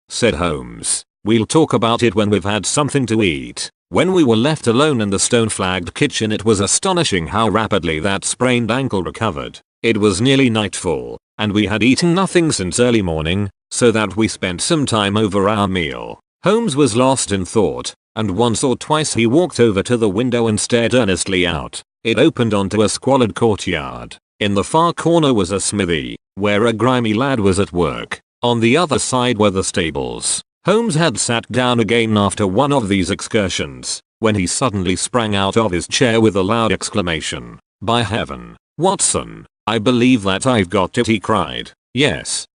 said Holmes. "We'll talk about it when we've had something to eat." When we were left alone in the stone-flagged kitchen, it was astonishing how rapidly that sprained ankle recovered. It was nearly nightfall, and we had eaten nothing since early morning, so that we spent some time over our meal. Holmes was lost in thought, and once or twice he walked over to the window and stared earnestly out. It opened onto a squalid courtyard. In the far corner was a smithy, where a grimy lad was at work. On the other side were the stables. Holmes had sat down again after one of these excursions, when he suddenly sprang out of his chair with a loud exclamation. "By heaven, Watson, I believe that I've got it," he cried. Yes,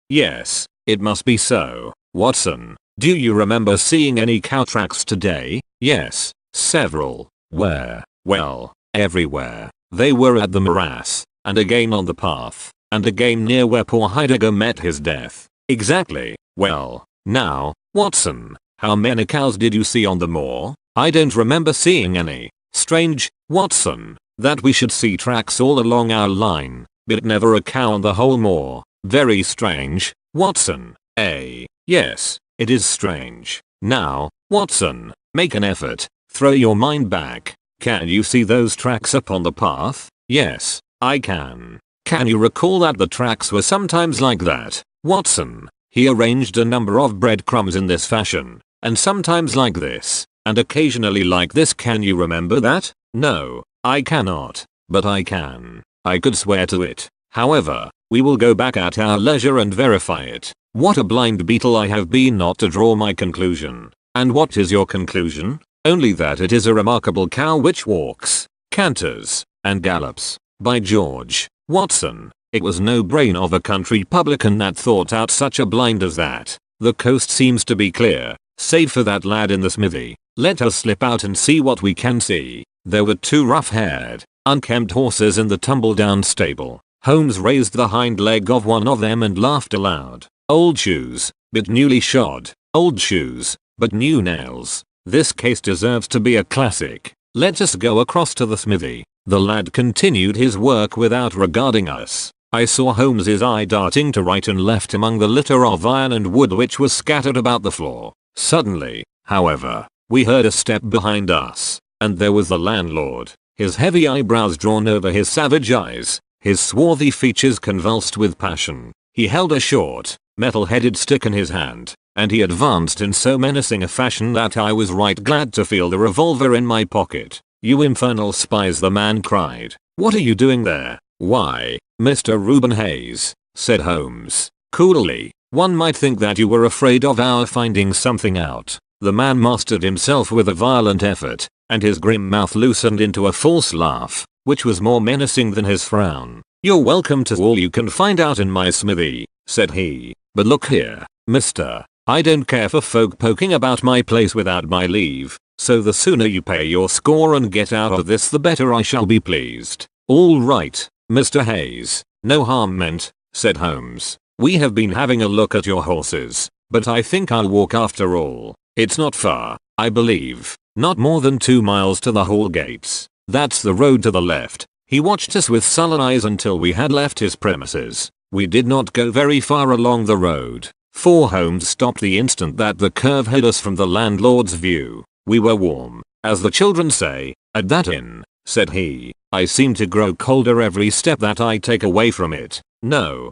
it must be so. Watson, do you remember seeing any cow tracks today?" "Yes, several." "Where?" "Well, everywhere. They were at the morass, and again on the path, and again near where poor Heidegger met his death." "Exactly. Well, now, Watson, how many cows did you see on the moor?" "I don't remember seeing any." "Strange, Watson, that we should see tracks all along our line, but never a cow on the whole moor. Very strange, Watson." Yes, it is strange. Now, Watson, make an effort. Throw your mind back. Can you see those tracks upon the path?" "Yes, I can." "Can you recall that the tracks were sometimes like that, Watson?" He arranged a number of breadcrumbs in this fashion, and sometimes like this, and occasionally like this. "Can you remember that?" "No, I cannot, but I can. I could swear to it. However, we will go back at our leisure and verify it. What a blind beetle I have been not to draw my conclusion." "And what is your conclusion?" "Only that it is a remarkable cow which walks, canters, and gallops." "By George, Watson, it was no brain of a country publican that thought out such a blind as that. The coast seems to be clear, save for that lad in the smithy. Let us slip out and see what we can see." There were 2 rough-haired, unkempt horses in the tumble-down stable. Holmes raised the hind leg of one of them and laughed aloud. "Old shoes, but newly shod. Old shoes, but new nails. This case deserves to be a classic. Let us go across to the smithy." The lad continued his work without regarding us. I saw Holmes's eye darting to right and left among the litter of iron and wood which was scattered about the floor. Suddenly, however, we heard a step behind us, and there was the landlord, his heavy eyebrows drawn over his savage eyes, his swarthy features convulsed with passion. He held a short, metal-headed stick in his hand, and he advanced in so menacing a fashion that I was right glad to feel the revolver in my pocket. "You infernal spies," the man cried. "What are you doing there?" "Why, Mr. Reuben Hayes," said Holmes, coolly, "one might think that you were afraid of our finding something out." The man mastered himself with a violent effort, and his grim mouth loosened into a false laugh, which was more menacing than his frown. "You're welcome to all you can find out in my smithy," said he, "but look here, mister, I don't care for folk poking about my place without my leave, so the sooner you pay your score and get out of this the better I shall be pleased." "All right, Mr. Hayes, no harm meant," said Holmes. "We have been having a look at your horses, but I think I'll walk after all. It's not far, I believe, not more than 2 miles to the hall gates. That's the road to the left." He watched us with sullen eyes until we had left his premises. We did not go very far along the road, for Holmes stopped the instant that the curve hid us from the landlord's view. "We were warm, as the children say, at that inn," said he. "I seem to grow colder every step that I take away from it. No,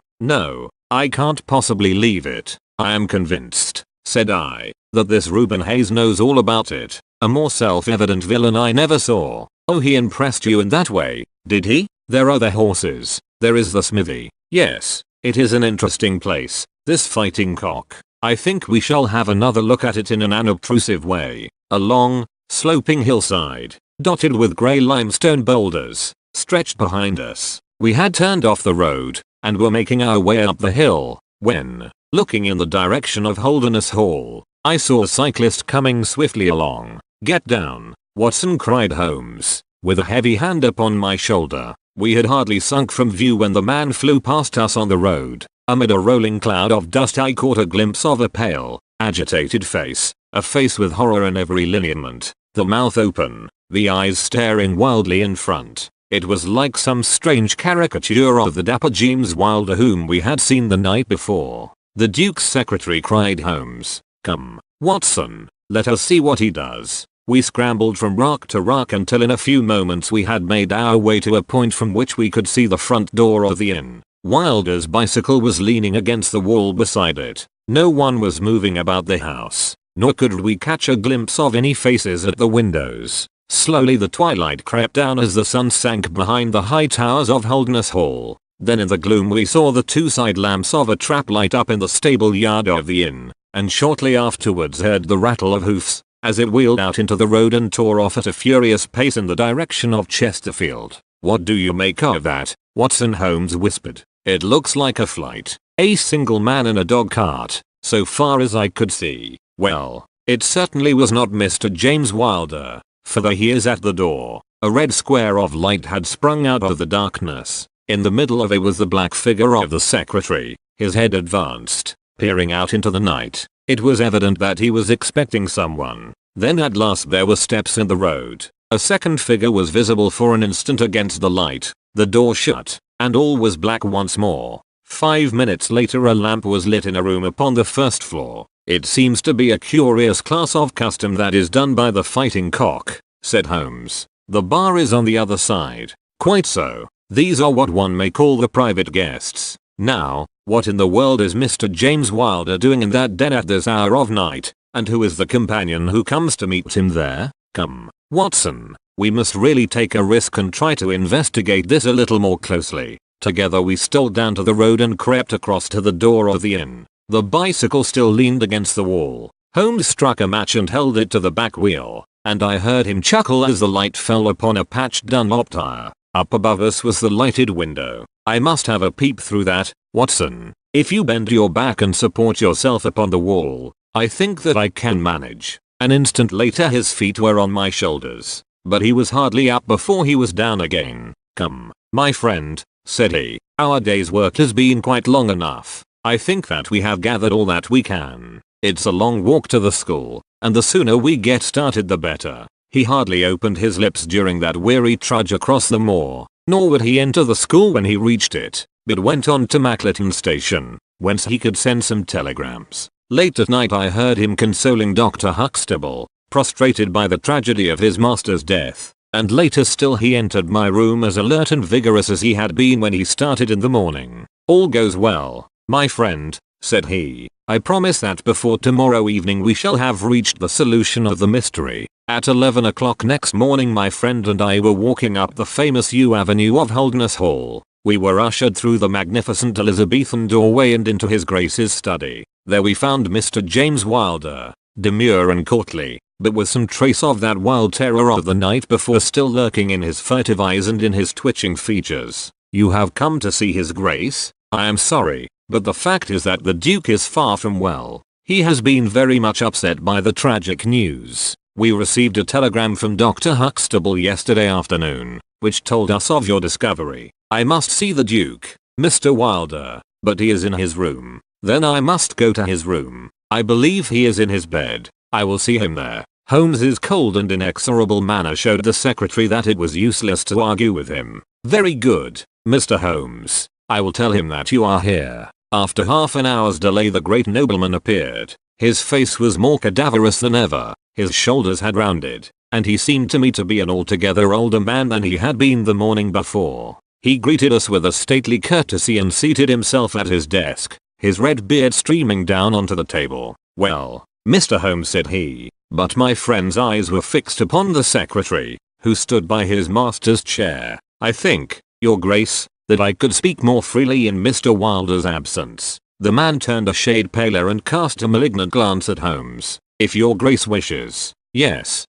I can't possibly leave it. I am convinced," said I, "that this Reuben Hayes knows all about it. A more self-evident villain I never saw." "Oh, he impressed you in that way, did he? There are the horses, there is the smithy. Yes, it is an interesting place, this Fighting Cock. I think we shall have another look at it in an unobtrusive way." A long, sloping hillside, dotted with grey limestone boulders, stretched behind us. We had turned off the road, and were making our way up the hill, when, looking in the direction of Holderness Hall, I saw a cyclist coming swiftly along. "Get down, Watson," cried Holmes, with a heavy hand upon my shoulder. We had hardly sunk from view when the man flew past us on the road. Amid a rolling cloud of dust I caught a glimpse of a pale, agitated face, a face with horror in every lineament, the mouth open, the eyes staring wildly in front. It was like some strange caricature of the dapper James Wilder whom we had seen the night before. "The Duke's secretary," cried Holmes. "Come, Watson, let us see what he does." We scrambled from rock to rock until in a few moments we had made our way to a point from which we could see the front door of the inn. Wilder's bicycle was leaning against the wall beside it. No one was moving about the house, nor could we catch a glimpse of any faces at the windows. Slowly the twilight crept down as the sun sank behind the high towers of Holderness Hall. Then in the gloom we saw the 2 side lamps of a trap light up in the stable yard of the inn, and shortly afterwards heard the rattle of hoofs, as it wheeled out into the road and tore off at a furious pace in the direction of Chesterfield. "What do you make of that, Watson?" Holmes whispered. "It looks like a flight. A single man in a dog cart, so far as I could see. Well, it certainly was not Mr. James Wilder, for there he is at the door." A red square of light had sprung out of the darkness. In the middle of it was the black figure of the secretary, his head advanced, peering out into the night. It was evident that he was expecting someone. Then at last there were steps in the road. A second figure was visible for an instant against the light. The door shut, and all was black once more. 5 minutes later a lamp was lit in a room upon the first floor. "It seems to be a curious class of custom that is done by the Fighting Cock," said Holmes. "The bar is on the other side." "Quite so. These are what one may call the private guests. Now, what in the world is Mr. James Wilder doing in that den at this hour of night, and who is the companion who comes to meet him there? Come, Watson, we must really take a risk and try to investigate this a little more closely." Together we stole down to the road and crept across to the door of the inn. The bicycle still leaned against the wall. Holmes struck a match and held it to the back wheel, and I heard him chuckle as the light fell upon a patched Dunlop tire. Up above us was the lighted window. "I must have a peep through that, Watson. If you bend your back and support yourself upon the wall, I think that I can manage." An instant later his feet were on my shoulders, but he was hardly up before he was down again. "Come, my friend," said he, "our day's work has been quite long enough. I think that we have gathered all that we can. It's a long walk to the school, and the sooner we get started the better." He hardly opened his lips during that weary trudge across the moor, nor would he enter the school when he reached it. but went on to Mackleton Station, whence he could send some telegrams. Late at night I heard him consoling Dr. Huxtable, prostrated by the tragedy of his master's death, and later still he entered my room as alert and vigorous as he had been when he started in the morning. "All goes well, my friend," said he. "I promise that before tomorrow evening we shall have reached the solution of the mystery." At 11 o'clock next morning my friend and I were walking up the famous Yew Avenue of Holderness Hall. We were ushered through the magnificent Elizabethan doorway and into his Grace's study. There we found Mr. James Wilder, demure and courtly, but with some trace of that wild terror of the night before still lurking in his furtive eyes and in his twitching features. "You have come to see his Grace? I am sorry, but the fact is that the Duke is far from well. He has been very much upset by the tragic news. We received a telegram from Dr. Huxtable yesterday afternoon, which told us of your discovery. I must see the Duke, Mr. Wilder, but he is in his room." "Then I must go to his room. I believe he is in his bed. I will see him there." Holmes's cold and inexorable manner showed the secretary that it was useless to argue with him. "Very good, Mr. Holmes. I will tell him that you are here." After half an hour's delay the great nobleman appeared. His face was more cadaverous than ever, his shoulders had rounded, and he seemed to me to be an altogether older man than he had been the morning before. He greeted us with a stately courtesy and seated himself at his desk, his red beard streaming down onto the table. "Well, Mr. Holmes," said he, but my friend's eyes were fixed upon the secretary, who stood by his master's chair. "I think, your Grace, that I could speak more freely in Mr. Wilder's absence." The man turned a shade paler and cast a malignant glance at Holmes. "If your Grace wishes, yes,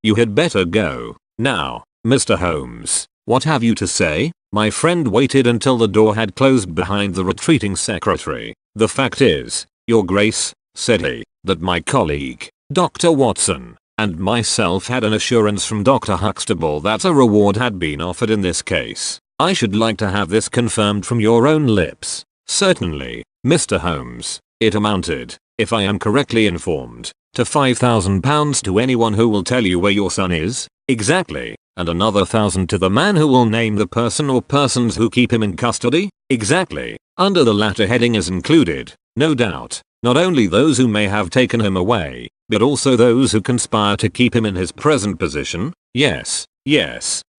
you had better go. Now, Mr. Holmes, what have you to say?" My friend waited until the door had closed behind the retreating secretary. "The fact is, your Grace," said he, "that my colleague, Dr. Watson, and myself had an assurance from Dr. Huxtable that a reward had been offered in this case. I should like to have this confirmed from your own lips." "Certainly, Mr. Holmes. It amounted, if I am correctly informed, to £5,000 to anyone who will tell you where your son is." "Exactly. And another 1,000 to the man who will name the person or persons who keep him in custody?" "Exactly. Under the latter heading is included, no doubt, not only those who may have taken him away, but also those who conspire to keep him in his present position." Yes,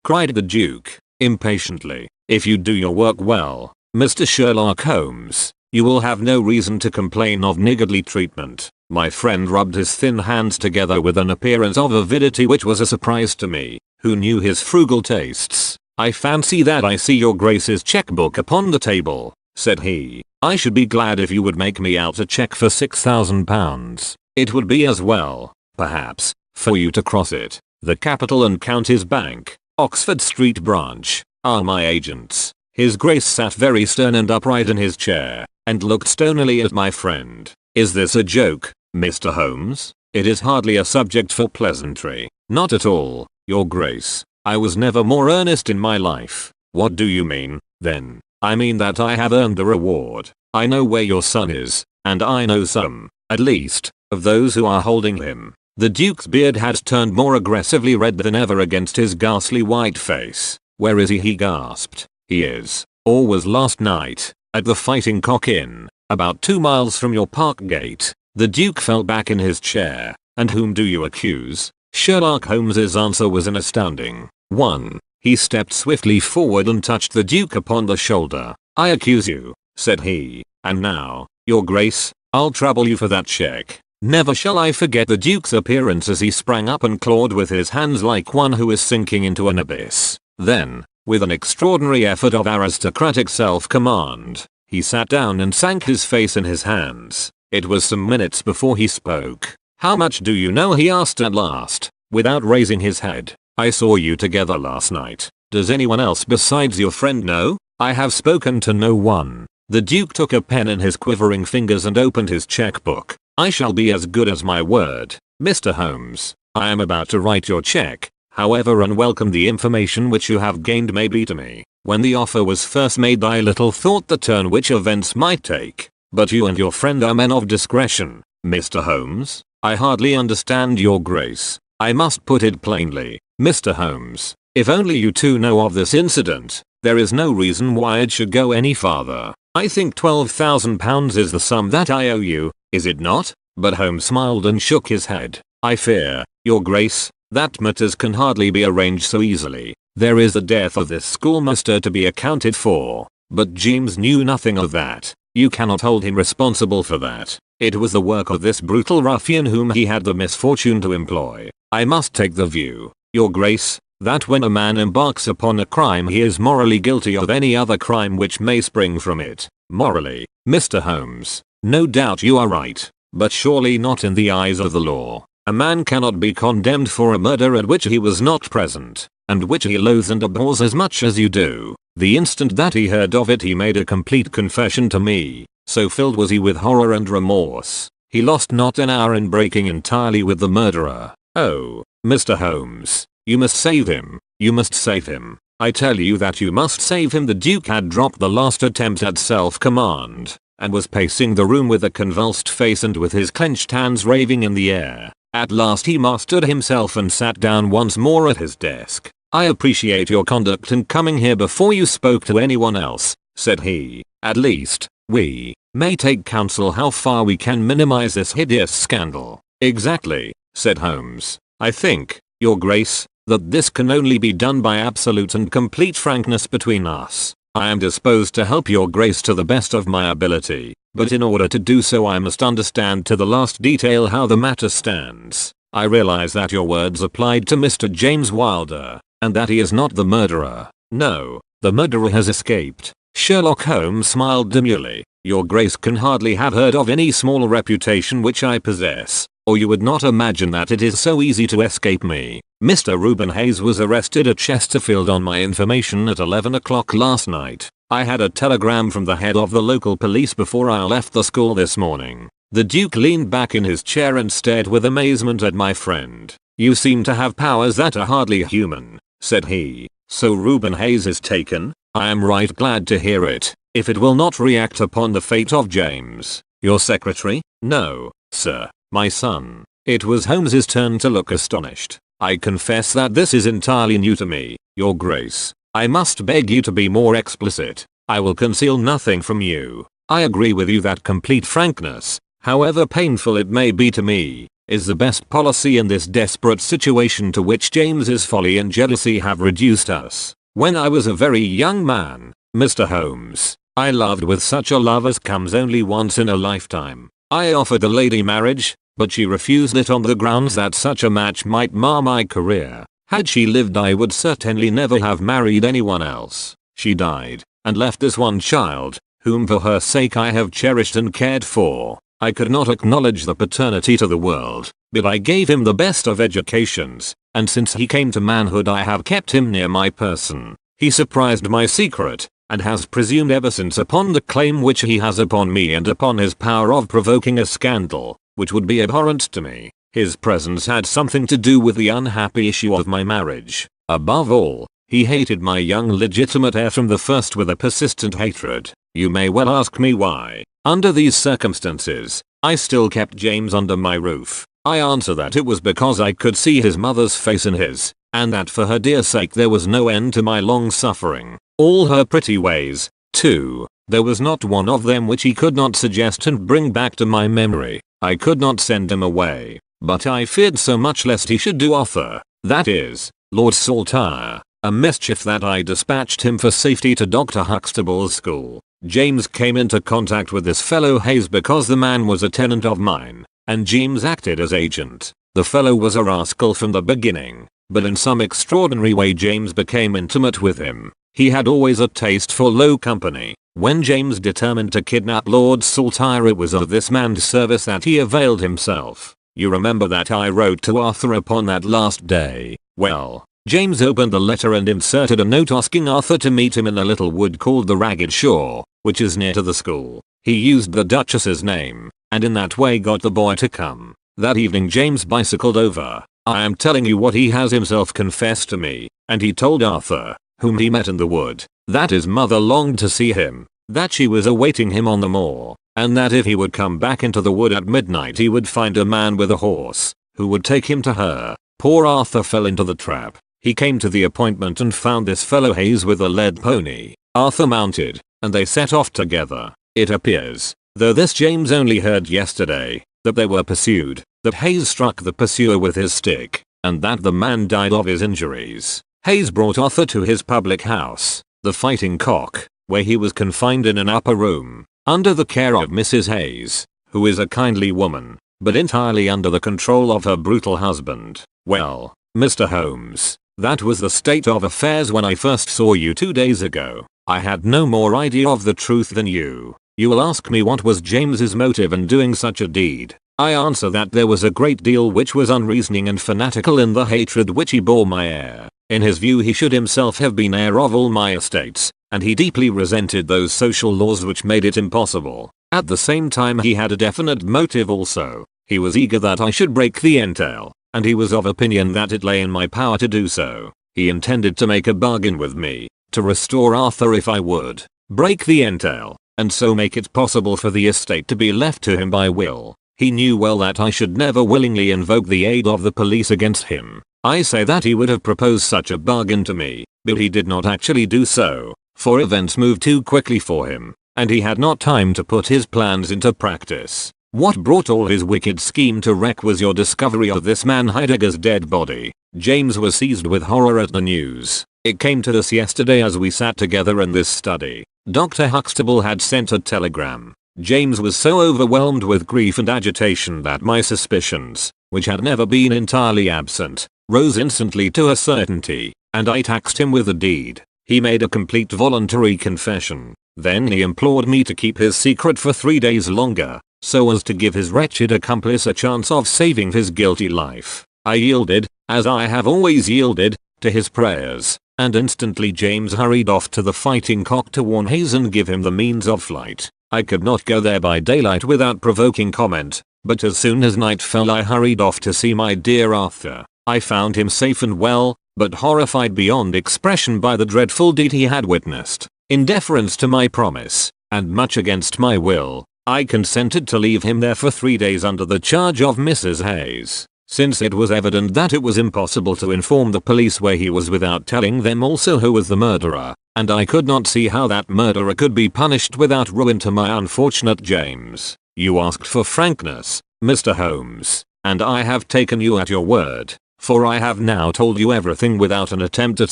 cried the Duke, impatiently. "If you do your work well, Mr. Sherlock Holmes, you will have no reason to complain of niggardly treatment." My friend rubbed his thin hands together with an appearance of avidity which was a surprise to me, who knew his frugal tastes. "I fancy that I see your Grace's checkbook upon the table," said he. "I should be glad if you would make me out a check for £6,000. It would be as well, perhaps, for you to cross it. The Capital and Counties Bank, Oxford Street branch, are my agents." His Grace sat very stern and upright in his chair, and looked stonily at my friend. "Is this a joke, Mr. Holmes? It is hardly a subject for pleasantry." "Not at all, your Grace. I was never more earnest in my life." "What do you mean, then?" "I mean that I have earned the reward. I know where your son is, and I know some, at least, of those who are holding him." The Duke's beard had turned more aggressively red than ever against his ghastly white face. "Where is he?" he gasped. "He is, or was last night, at the Fighting Cock Inn, about 2 miles from your park gate." The Duke fell back in his chair. "And whom do you accuse?" Sherlock Holmes's answer was an astounding one. He stepped swiftly forward and touched the Duke upon the shoulder. "I accuse you," said he, "and now, your Grace, I'll trouble you for that check." Never shall I forget the Duke's appearance as he sprang up and clawed with his hands like one who is sinking into an abyss. Then, with an extraordinary effort of aristocratic self-command, he sat down and sank his face in his hands. It was some minutes before he spoke. "How much do you know?" he asked at last, without raising his head. "I saw you together last night. Does anyone else besides your friend know?" "I have spoken to no one." The Duke took a pen in his quivering fingers and opened his checkbook. "I shall be as good as my word, Mr. Holmes. I am about to write your check, however unwelcome the information which you have gained may be to me. When the offer was first made I little thought the turn which events might take, but you and your friend are men of discretion, Mr. Holmes. I hardly understand your Grace. I must put it plainly, Mr. Holmes. If only you two know of this incident, There is no reason why it should go any farther. I think £12,000 is the sum that I owe you, is it not? But Holmes smiled and shook his head. I fear, your grace, that matters can hardly be arranged so easily. There is the death of this schoolmaster to be accounted for. But James knew nothing of that. You cannot hold him responsible for that. It was the work of this brutal ruffian whom he had the misfortune to employ. I must take the view, your grace, that when a man embarks upon a crime he is morally guilty of any other crime which may spring from it. Morally, Mr. Holmes, no doubt you are right, but surely not in the eyes of the law. A man cannot be condemned for a murder at which he was not present, and which he loathes and abhors as much as you do. The instant that he heard of it he made a complete confession to me. So filled was he with horror and remorse, he lost not an hour in breaking entirely with the murderer. Oh, Mr. Holmes, you must save him. You must save him. I tell you that you must save him. The Duke had dropped the last attempt at self-command, and was pacing the room with a convulsed face and with his clenched hands raving in the air. At last he mastered himself and sat down once more at his desk. I appreciate your conduct in coming here before you spoke to anyone else, said he. At least, we may take counsel how far we can minimize this hideous scandal. Exactly, said Holmes. I think, your grace, that this can only be done by absolute and complete frankness between us. I am disposed to help your grace to the best of my ability, but in order to do so I must understand to the last detail how the matter stands. I realize that your words applied to Mr. James Wilder, and that he is not the murderer. No, the murderer has escaped. Sherlock Holmes smiled demurely. Your grace can hardly have heard of any small reputation which I possess, or you would not imagine that it is so easy to escape me. Mr. Reuben Hayes was arrested at Chesterfield on my information at 11 o'clock last night. I had a telegram from the head of the local police before I left the school this morning. The Duke leaned back in his chair and stared with amazement at my friend. You seem to have powers that are hardly human, said he. So Reuben Hayes is taken? I am right glad to hear it, if it will not react upon the fate of James. Your secretary? No, sir, my son. It was Holmes's turn to look astonished. I confess that this is entirely new to me, your grace. I must beg you to be more explicit. I will conceal nothing from you. I agree with you that complete frankness, however painful it may be to me, is the best policy in this desperate situation to which James's folly and jealousy have reduced us. When I was a very young man, Mr. Holmes, I loved with such a love as comes only once in a lifetime. I offered the lady marriage, but she refused it on the grounds that such a match might mar my career. Had she lived I would certainly never have married anyone else. She died, and left us one child, whom for her sake I have cherished and cared for. I could not acknowledge the paternity to the world, but I gave him the best of educations, and since he came to manhood I have kept him near my person. He surprised my secret, and has presumed ever since upon the claim which he has upon me and upon his power of provoking a scandal, which would be abhorrent to me. His presence had something to do with the unhappy issue of my marriage. Above all, he hated my young legitimate heir from the first with a persistent hatred. You may well ask me why, under these circumstances, I still kept James under my roof. I answer that it was because I could see his mother's face in his, and that for her dear sake there was no end to my long suffering. All her pretty ways, too, there was not one of them which he could not suggest and bring back to my memory. I could not send him away, but I feared so much lest he should do Arthur, that is, Lord Saltire, a mischief that I dispatched him for safety to Dr. Huxtable's school. James came into contact with this fellow Hayes because the man was a tenant of mine, and James acted as agent. The fellow was a rascal from the beginning, but in some extraordinary way James became intimate with him. He had always a taste for low company. When James determined to kidnap Lord Saltire it was of this man's service that he availed himself. You remember that I wrote to Arthur upon that last day. Well, James opened the letter and inserted a note asking Arthur to meet him in a little wood called the Ragged Shaw, which is near to the school. He used the Duchess's name, and in that way got the boy to come. That evening James bicycled over. I am telling you what he has himself confessed to me, and he told Arthur, whom he met in the wood, that his mother longed to see him, that she was awaiting him on the moor, and that if he would come back into the wood at midnight he would find a man with a horse, who would take him to her. Poor Arthur fell into the trap. He came to the appointment and found this fellow Hayes with a lead pony, Arthur mounted, and they set off together. It appears, though this James only heard yesterday, that they were pursued, that Hayes struck the pursuer with his stick, and that the man died of his injuries. Hayes brought Arthur to his public house, the Fighting Cock, where he was confined in an upper room, under the care of Mrs. Hayes, who is a kindly woman, but entirely under the control of her brutal husband. Well, Mr. Holmes, that was the state of affairs when I first saw you 2 days ago. I had no more idea of the truth than you. You will ask me what was James's motive in doing such a deed. I answer that there was a great deal which was unreasoning and fanatical in the hatred which he bore my heir. In his view he should himself have been heir of all my estates, and he deeply resented those social laws which made it impossible. At the same time he had a definite motive also. He was eager that I should break the entail, and he was of opinion that it lay in my power to do so. He intended to make a bargain with me, to restore Arthur if I would break the entail, and so make it possible for the estate to be left to him by will. He knew well that I should never willingly invoke the aid of the police against him. I say that he would have proposed such a bargain to me, but he did not actually do so, for events moved too quickly for him, and he had not time to put his plans into practice. What brought all his wicked scheme to wreck was your discovery of this man Heidegger's dead body. James was seized with horror at the news. It came to us yesterday as we sat together in this study. Dr. Huxtable had sent a telegram. James was so overwhelmed with grief and agitation that my suspicions, which had never been entirely absent, rose instantly to a certainty, and I taxed him with the deed. He made a complete voluntary confession. Then he implored me to keep his secret for 3 days longer, so as to give his wretched accomplice a chance of saving his guilty life. I yielded, as I have always yielded, to his prayers, and instantly James hurried off to the Fighting Cock to warn Hayes and give him the means of flight. I could not go there by daylight without provoking comment, but as soon as night fell I hurried off to see my dear Arthur. I found him safe and well, but horrified beyond expression by the dreadful deed he had witnessed. In deference to my promise, and much against my will, I consented to leave him there for 3 days under the charge of Mrs. Hayes, since it was evident that it was impossible to inform the police where he was without telling them also who was the murderer, and I could not see how that murderer could be punished without ruin to my unfortunate James. You asked for frankness, Mr. Holmes, and I have taken you at your word, for I have now told you everything without an attempt at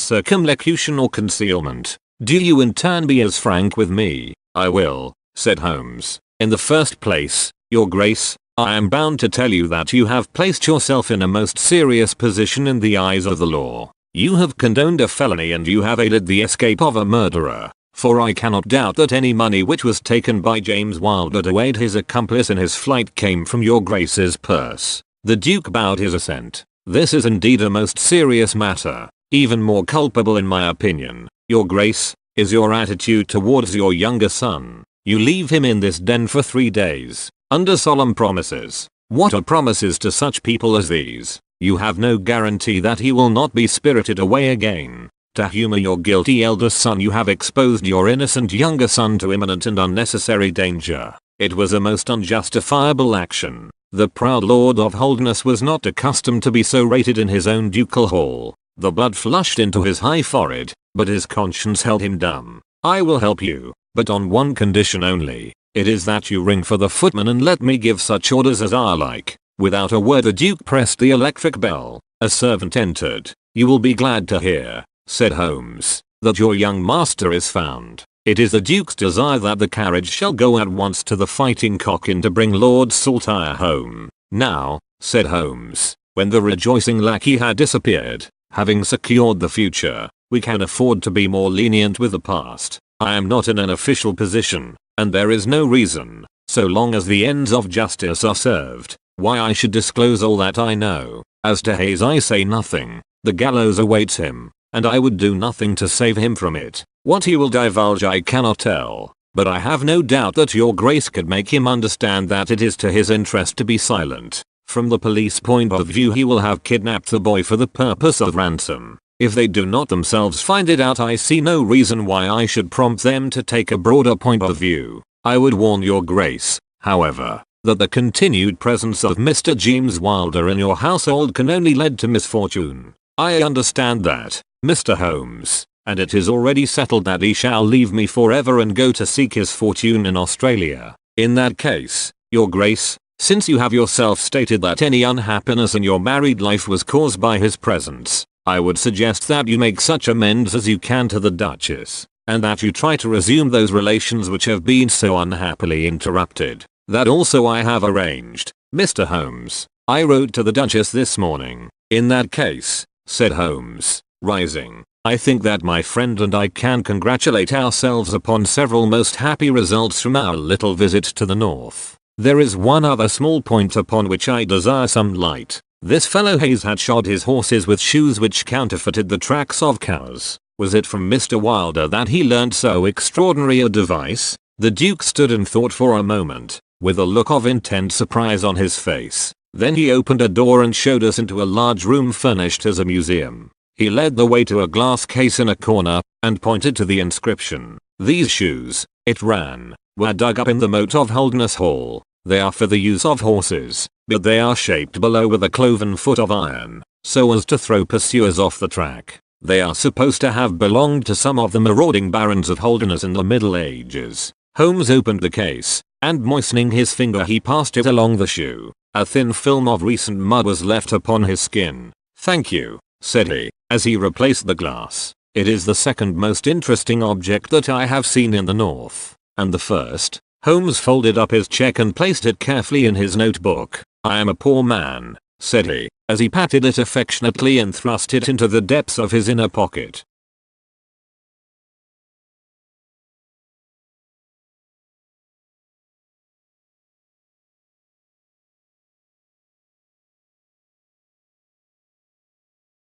circumlocution or concealment. Do you in turn be as frank with me? I will, said Holmes. In the first place, Your Grace, I am bound to tell you that you have placed yourself in a most serious position in the eyes of the law. You have condoned a felony and you have aided the escape of a murderer, for I cannot doubt that any money which was taken by James Wilder to aid his accomplice in his flight came from your Grace's purse. The Duke bowed his assent. This is indeed a most serious matter, even more culpable in my opinion, Your Grace, is your attitude towards your younger son. You leave him in this den for 3 days, under solemn promises. What are promises to such people as these? You have no guarantee that he will not be spirited away again. To humor your guilty elder son you have exposed your innocent younger son to imminent and unnecessary danger. It was a most unjustifiable action. The proud Lord of Holderness was not accustomed to be so rated in his own ducal hall. The blood flushed into his high forehead, but his conscience held him dumb. I will help you, but on one condition only. It is that you ring for the footman and let me give such orders as I like. Without a word the Duke pressed the electric bell. A servant entered. You will be glad to hear, said Holmes, that your young master is found. It is the Duke's desire that the carriage shall go at once to the Fighting Cock Inn to bring Lord Saltire home. Now, said Holmes, when the rejoicing lackey had disappeared, having secured the future, we can afford to be more lenient with the past. I am not in an official position, and there is no reason, so long as the ends of justice are served, why I should disclose all that I know. As to Hayes I say nothing. The gallows awaits him, and I would do nothing to save him from it. What he will divulge I cannot tell, but I have no doubt that your Grace could make him understand that it is to his interest to be silent. From the police point of view he will have kidnapped the boy for the purpose of ransom. If they do not themselves find it out I see no reason why I should prompt them to take a broader point of view. I would warn your Grace, however, that the continued presence of Mr. James Wilder in your household can only lead to misfortune. I understand that, Mr. Holmes, and it is already settled that he shall leave me forever and go to seek his fortune in Australia. In that case, Your Grace, since you have yourself stated that any unhappiness in your married life was caused by his presence, I would suggest that you make such amends as you can to the Duchess, and that you try to resume those relations which have been so unhappily interrupted. That also I have arranged, Mr. Holmes. I wrote to the Duchess this morning. In that case, said Holmes, rising, I think that my friend and I can congratulate ourselves upon several most happy results from our little visit to the north. There is one other small point upon which I desire some light. This fellow Hayes had shod his horses with shoes which counterfeited the tracks of cows. Was it from Mr. Wilder that he learnt so extraordinary a device? The Duke stood and thought for a moment, with a look of intense surprise on his face. Then he opened a door and showed us into a large room furnished as a museum. He led the way to a glass case in a corner, and pointed to the inscription. These shoes, it ran, were dug up in the moat of Holderness Hall. They are for the use of horses, but they are shaped below with a cloven foot of iron, so as to throw pursuers off the track. They are supposed to have belonged to some of the marauding barons of Holderness in the Middle Ages. Holmes opened the case, and moistening his finger he passed it along the shoe. A thin film of recent mud was left upon his skin. Thank you, said he, as he replaced the glass. It is the second most interesting object that I have seen in the north. And the first? Holmes folded up his check and placed it carefully in his notebook. I am a poor man, said he, as he patted it affectionately and thrust it into the depths of his inner pocket.